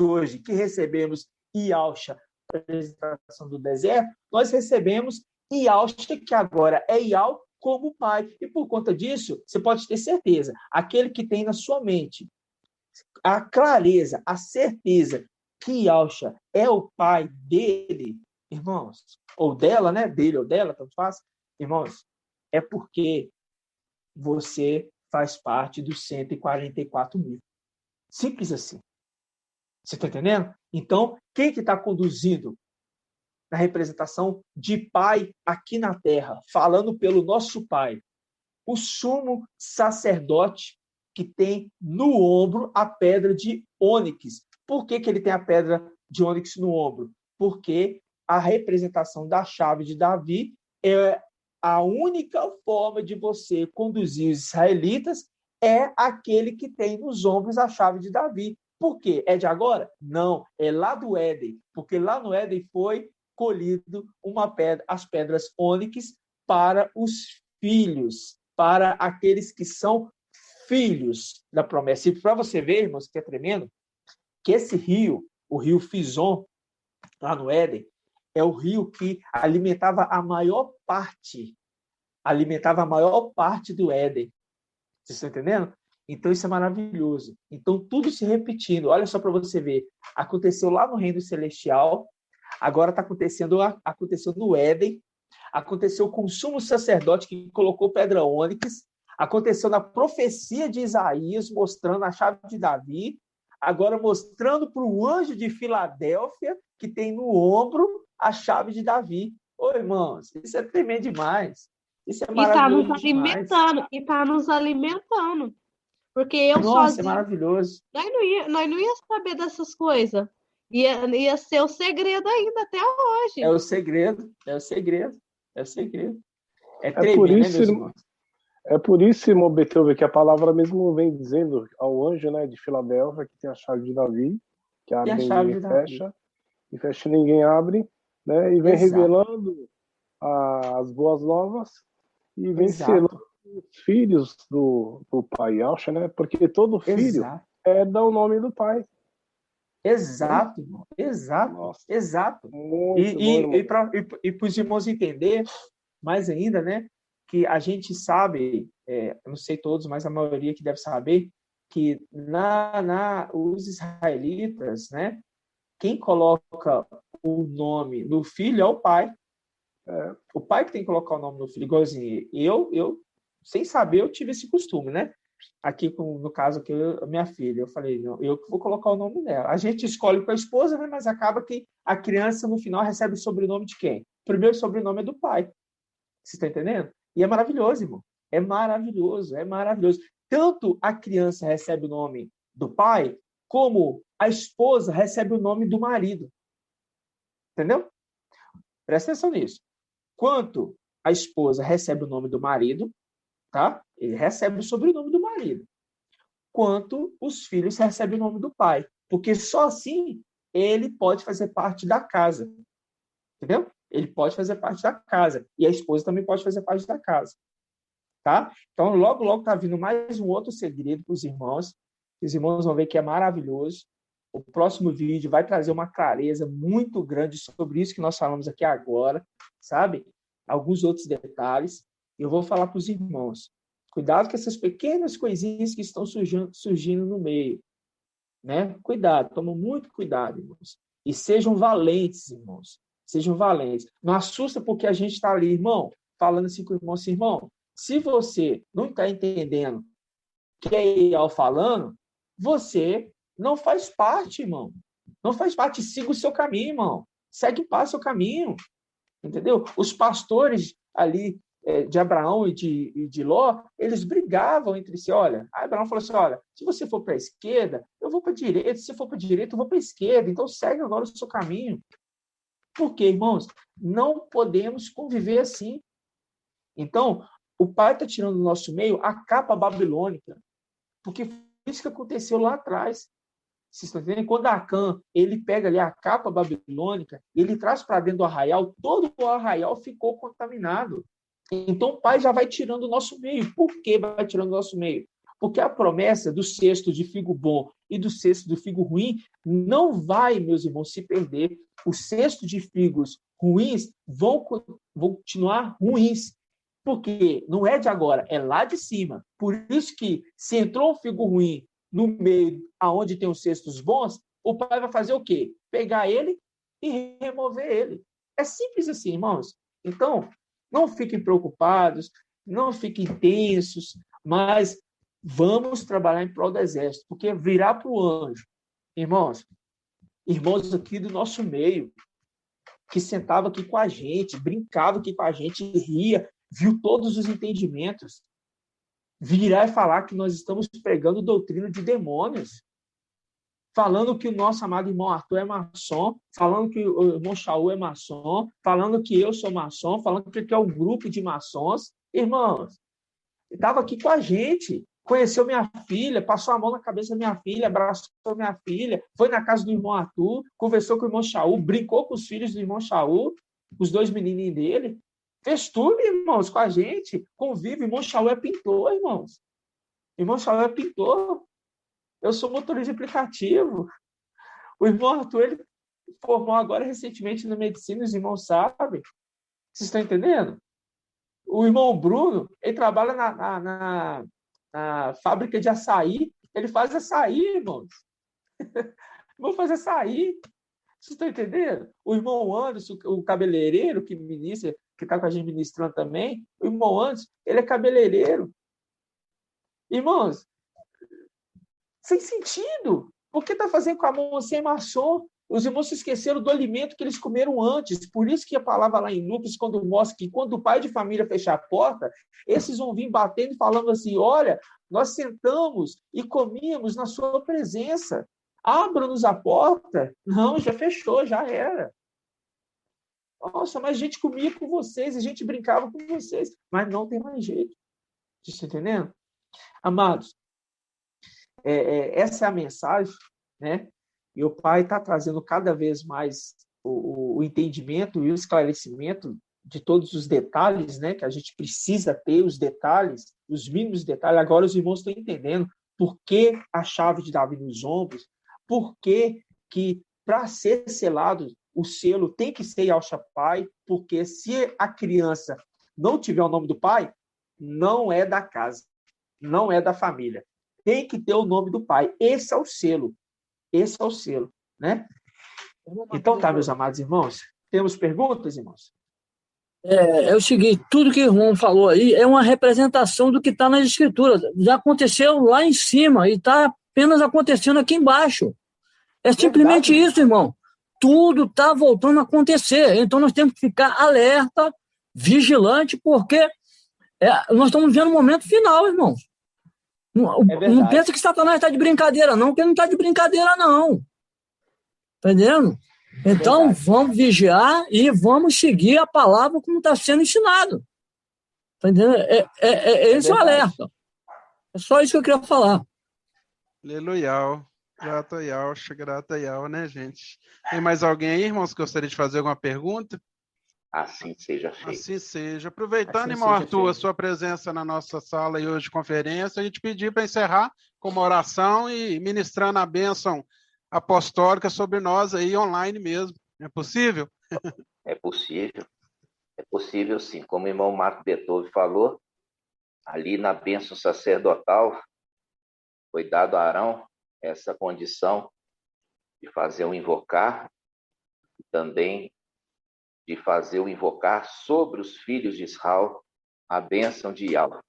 Speaker 1: hoje, que recebemos Yahshua, a apresentação do deserto, nós recebemos Yahshua, que agora é Iau, como Pai. E por conta disso, você pode ter certeza, aquele que tem na sua mente a clareza, a certeza que Yahshua é o Pai dele, irmãos, ou dela, né? Dele ou dela, tanto faz. Irmãos, é porque você faz parte dos 144 mil. Simples assim. Você está entendendo? Então, quem que está conduzindo na representação de pai aqui na terra, falando pelo nosso pai? O sumo sacerdote que tem no ombro a pedra de ônix. Por que ele tem a pedra de ônix no ombro? Porque a representação da chave de Davi é a única forma de você conduzir os israelitas, é aquele que tem nos ombros a chave de Davi. Por quê? É de agora? Não, é lá do Éden, porque lá no Éden foi colhido as pedras ônix para os filhos, para aqueles que são filhos da promessa. E para você ver, irmãos, que é tremendo, que esse rio, o rio Fison, lá no Éden, é o rio que alimentava a maior parte do Éden. Vocês estão entendendo? Então, isso é maravilhoso. Então, tudo se repetindo. Olha só para você ver. Aconteceu lá no reino celestial, agora está aconteceu no Éden, aconteceu com o sumo sacerdote que colocou pedra ônix, aconteceu na profecia de Isaías, mostrando a chave de Davi, agora mostrando para o anjo de Filadélfia, que tem no ombro a chave de Davi. Ô, irmãos, isso é tremendo demais. Isso é maravilhoso demais.
Speaker 3: E está nos alimentando. Porque eu
Speaker 1: Nossa,
Speaker 3: sozinho,
Speaker 1: é maravilhoso.
Speaker 3: Nós não ia saber dessas coisas. Ia ser o segredo ainda até hoje.
Speaker 1: É o segredo. É
Speaker 5: tremendo, por isso, né, meus irmãos? É por isso, irmão Beethoven, que a palavra mesmo vem dizendo ao anjo, né, de Filadélfia, que tem a chave de Davi, que abre ninguém fecha, e fecha ninguém abre, né, e vem revelando as boas novas, e vem selando os filhos do pai Yahshua, né, porque todo filho dá o nome do pai.
Speaker 1: Exato, irmão. Exato.
Speaker 5: Nossa.
Speaker 1: Exato.
Speaker 5: E
Speaker 1: para os irmãos entender mais ainda, né, que a gente sabe, eu não sei todos, mas a maioria que deve saber, que os israelitas, né, quem coloca o nome no filho é o pai. O pai que tem que colocar o nome no filho, igualzinho. Eu, sem saber, eu tive esse costume, né? Aqui, no caso, aqui, minha filha, eu falei, não, eu que vou colocar o nome dela. A gente escolhe com a esposa, né, mas acaba que a criança, no final, recebe o sobrenome de quem? O primeiro sobrenome é do pai. Você está entendendo? E é maravilhoso, irmão. É maravilhoso. Tanto a criança recebe o nome do pai, como a esposa recebe o nome do marido. Entendeu? Presta atenção nisso. Quanto a esposa recebe o nome do marido, tá? Ele recebe o sobrenome do marido. Quanto os filhos recebem o nome do pai. Porque só assim ele pode fazer parte da casa. Entendeu? Ele pode fazer parte da casa. E a esposa também pode fazer parte da casa. Tá? Então, logo, logo está vindo mais um outro segredo para os irmãos. Os irmãos vão ver que é maravilhoso. O próximo vídeo vai trazer uma clareza muito grande sobre isso que nós falamos aqui agora, sabe? Alguns outros detalhes. Eu vou falar para os irmãos. Cuidado com essas pequenas coisinhas que estão surgindo no meio. Né? Cuidado, tomem muito cuidado, irmãos. E sejam valentes, irmãos. Sejam valentes. Não assusta porque a gente está ali, irmão, falando assim com o irmão, assim, irmão, se você não está entendendo o que é Ial falando, você não faz parte, irmão. Não faz parte. Siga o seu caminho, irmão. Segue para o seu caminho. Entendeu? Os pastores ali de Abraão e de Ló, eles brigavam entre si. Olha, Abraão falou assim, olha, se você for para a esquerda, eu vou para a direita. Se for para a direita, eu vou para a esquerda. Então, segue agora o seu caminho. Por quê, irmãos? Não podemos conviver assim. Então, o pai está tirando do nosso meio a capa babilônica. Porque foi isso que aconteceu lá atrás. Vocês estão entendendo? Quando Acã, ele pega ali a capa babilônica, ele traz para dentro do arraial, todo o arraial ficou contaminado. Então o pai já vai tirando o nosso meio. Por que vai tirando o nosso meio? Porque a promessa do cesto de figo bom e do cesto de figo ruim não vai, meus irmãos, se perder. O cesto de figos ruins vão continuar ruins. Porque não é de agora, é lá de cima. Por isso que, se entrou um figo ruim no meio, aonde tem os cestos bons, o pai vai fazer o quê? Pegar ele e remover ele. É simples assim, irmãos. Então, não fiquem preocupados, não fiquem tensos, mas vamos trabalhar em prol do exército, porque virar para o anjo, irmãos, irmãos aqui do nosso meio, que sentava aqui com a gente, brincava aqui com a gente, ria, viu todos os entendimentos, virar e falar que nós estamos pregando doutrina de demônios, falando que o nosso amado irmão Arthur é maçom, falando que o irmão Shaul é maçom, falando que eu sou maçom, falando que é um grupo de maçons. Irmãos, estava aqui com a gente, conheceu minha filha, passou a mão na cabeça da minha filha, abraçou minha filha, foi na casa do irmão Arthur, conversou com o irmão Shaul, brincou com os filhos do irmão Shaul, os 2 menininhos dele, fez tudo, irmãos, com a gente, convive. Irmão Shaul é pintor, irmãos. Irmão Shaul é pintor. Eu sou motorista de aplicativo. O irmão Arthur, ele formou agora recentemente na medicina, os irmãos sabem. Vocês estão entendendo? O irmão Bruno, ele trabalha na fábrica de açaí. Ele faz açaí, irmãos. Vou fazer açaí. Vocês estão entendendo? O irmão Anderson, o cabeleireiro que ministra, que está com a gente ministrando também, o irmão Anderson, ele é cabeleireiro. Irmãos, sem sentido. Por que está fazendo com a mão assim, é maçom? Os irmãos se esqueceram do alimento que eles comeram antes. Por isso que a palavra lá em Lucas, quando mostra que quando o pai de família fechar a porta, esses vão vir batendo e falando assim, olha, nós sentamos e comíamos na sua presença. Abra-nos a porta. Não, já fechou, já era. Nossa, mas a gente comia com vocês, a gente brincava com vocês. Mas não tem mais jeito. Vocês estão entendendo? Amados, essa é a mensagem, né? E o Pai está trazendo cada vez mais o entendimento e o esclarecimento de todos os detalhes, né? Que a gente precisa ter, os detalhes, os mínimos detalhes. Agora os irmãos estão entendendo por que a chave de Davi nos ombros, por que para ser selado, o selo tem que ser Yahshua Pai, porque se a criança não tiver o nome do pai, não é da casa, não é da família. Tem que ter o nome do pai. Esse é o selo. Esse é o selo, né? Então tá, meus amados irmãos. Temos perguntas, irmãos?
Speaker 6: É o seguinte, tudo que o irmão falou aí é uma representação do que está nas escrituras. Já aconteceu lá em cima e está apenas acontecendo aqui embaixo. É simplesmente isso, irmão. Tudo está voltando a acontecer. Então nós temos que ficar alerta, vigilante, porque nós estamos vendo o momento final, irmão. Não pensa que Satanás está de brincadeira, não, porque ele não está de brincadeira, não. Tá entendendo? Então, vamos vigiar e vamos seguir a palavra como está sendo ensinado. Tá entendendo? Esse é o alerta. É só isso que eu queria falar.
Speaker 4: Aleluia. Grata Yahshua, grata Yahweh, né, gente? Tem mais alguém aí, irmãos, que gostaria de fazer alguma pergunta?
Speaker 7: Assim seja feito.
Speaker 4: Assim seja. Aproveitando, irmão Arthur, a sua presença na nossa sala e hoje de conferência, a gente pedir para encerrar com uma oração e ministrando a bênção apostólica sobre nós aí online mesmo. É possível?
Speaker 7: É possível. É possível, sim. Como o irmão Marco Beethoven falou, ali na bênção sacerdotal foi dado a Arão essa condição de fazer o invocar e também de fazer o invocar sobre os filhos de Israel a bênção de Yahweh.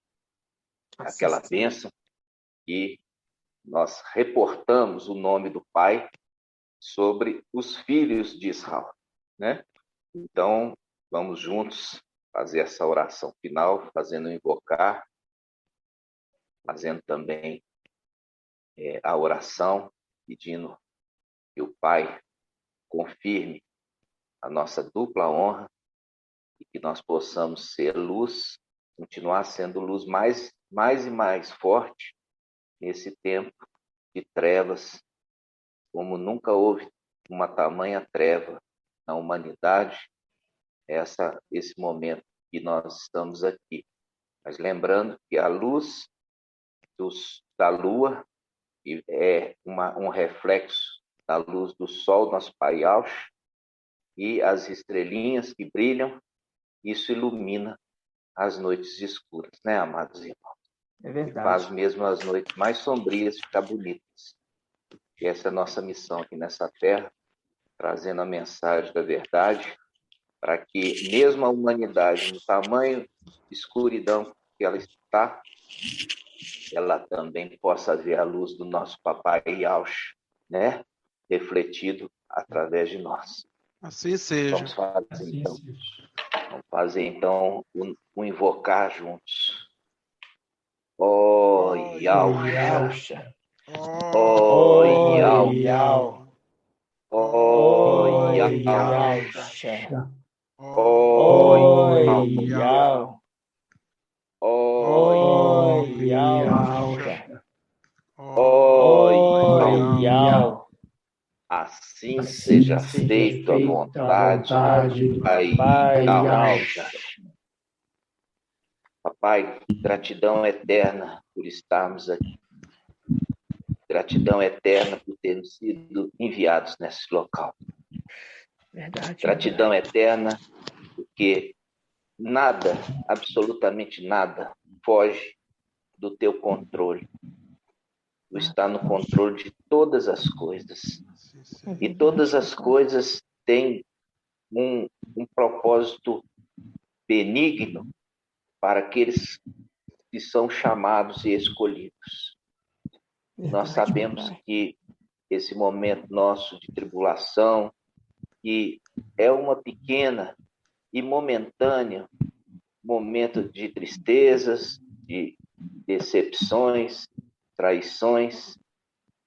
Speaker 7: Aquela bênção que nós reportamos o nome do Pai sobre os filhos de Israel, né? Então, vamos juntos fazer essa oração final, fazendo o invocar, fazendo também a oração, pedindo que o Pai confirme a nossa dupla honra e que nós possamos ser luz, continuar sendo luz mais e mais forte nesse tempo de trevas, como nunca houve uma tamanha treva na humanidade, esse momento que nós estamos aqui. Mas lembrando que a luz da lua é um reflexo da luz do sol, nosso Pai Yahshua, e as estrelinhas que brilham, isso ilumina as noites escuras, né, amados irmãos?
Speaker 1: É verdade.
Speaker 7: E faz mesmo as noites mais sombrias ficar bonitas. E essa é a nossa missão aqui nessa terra, trazendo a mensagem da verdade, para que mesmo a humanidade, no tamanho de escuridão que ela está, ela também possa ver a luz do nosso Papai Yahshua, né? Refletido através de nós.
Speaker 4: Assim seja.
Speaker 7: Vamos fazer então o invocar juntos. Ó Yausha. Ó Yausha. Ó Yausha. Ó Yausha. Ó Yausha. Ó Yausha. Assim seja feita a vontade do Pai Yausha. Papai, gratidão eterna por estarmos aqui. Gratidão eterna por termos sido enviados nesse local.
Speaker 1: Verdade.
Speaker 7: Gratidão eterna porque nada, absolutamente nada, foge do teu controle. Tu está no controle de todas as coisas. E todas as coisas têm um propósito benigno para aqueles que são chamados e escolhidos. Nós sabemos que esse momento nosso de tribulação, que é uma pequena e momentânea momento de tristezas, de decepções, traições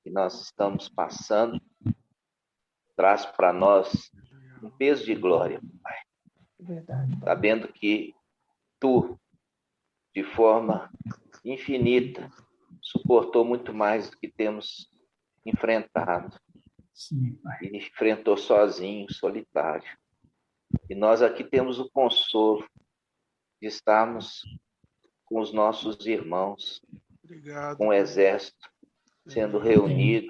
Speaker 7: que nós estamos passando, traz para nós um peso de glória, Pai.
Speaker 1: Verdade.
Speaker 7: Sabendo que Tu, de forma infinita, suportou muito mais do que temos enfrentado.
Speaker 2: Sim, Pai.
Speaker 7: E enfrentou sozinho, solitário. E nós aqui temos o consolo de estarmos com os nossos irmãos,
Speaker 4: Obrigado.
Speaker 7: com o exército, sendo reunido.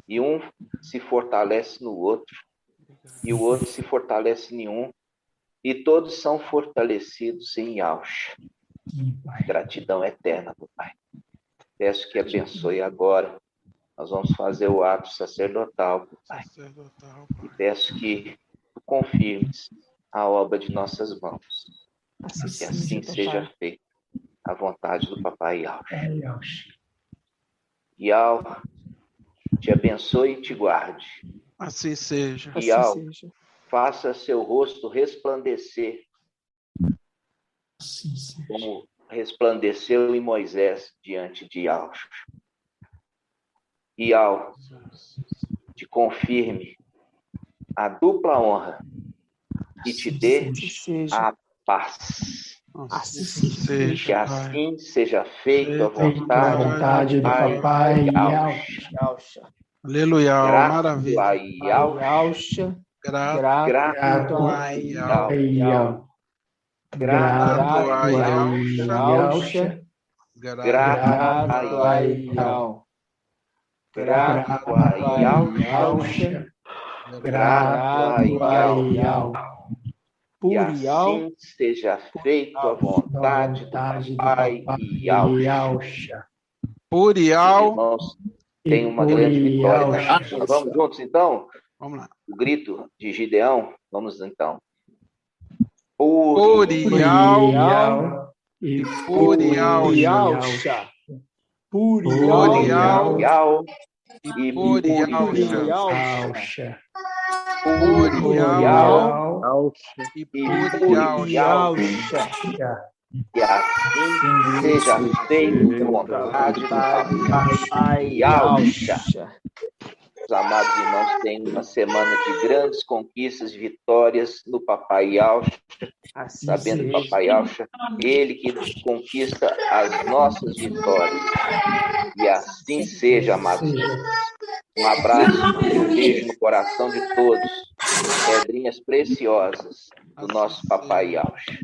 Speaker 7: E um se fortalece no outro, e o outro se fortalece em um, e todos são fortalecidos em Yausha. Gratidão eterna, Pai. Peço que abençoe agora. Nós vamos fazer o ato sacerdotal, Pai. E peço que Tu confirmes a obra de nossas mãos. Que assim seja feita a vontade do Papai Yausha. Yau te abençoe e te guarde.
Speaker 4: Assim seja.
Speaker 7: Yau faça seu rosto resplandecer, como resplandeceu em Moisés diante de Yausha. Yau te confirme a dupla honra e te dê a paz.
Speaker 4: Seja,
Speaker 7: que assim seja feita a vontade
Speaker 2: do Papai
Speaker 1: Yausha.
Speaker 4: Aleluia, maravilha.
Speaker 1: Yausha.
Speaker 7: Grato a Yausha.
Speaker 1: Grato a
Speaker 7: Yausha. Grato a Yausha. Grato a Yausha. Grato a Yausha. E assim seja feita a vontade do Pai Yausha.
Speaker 4: Purial.
Speaker 7: Irmãos, tem uma grande vitória. Vamos juntos, então?
Speaker 4: Vamos lá.
Speaker 7: O grito de Gideão. Vamos, então.
Speaker 4: Purial.
Speaker 2: e
Speaker 4: Purial.
Speaker 1: Yausha.
Speaker 4: Purial.
Speaker 7: E
Speaker 2: Yausha.
Speaker 4: Purial. E Purial.
Speaker 7: Yausha. E assim seja feita a vontade do Papai Yausha. Os amados irmãos têm uma semana de grandes conquistas e vitórias no Papai Yausha, sabendo que o Papai Yausha, Ele que conquista as nossas vitórias. E assim seja, amados irmãos. Um abraço e um beijo no coração de todos. Pedrinhas preciosas do nosso Papai Yausha.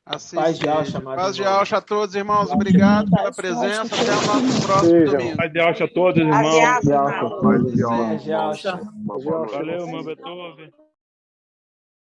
Speaker 4: Assim
Speaker 1: Paz de Yausha,
Speaker 4: Paz de Yausha a todos, irmãos. Obrigado pela presença. Até o nosso próximo domingo.
Speaker 8: Paz de Yausha a todos, irmãos.
Speaker 5: Paz de Yausha.
Speaker 1: Yausha.
Speaker 8: Valeu, meu Beethoven.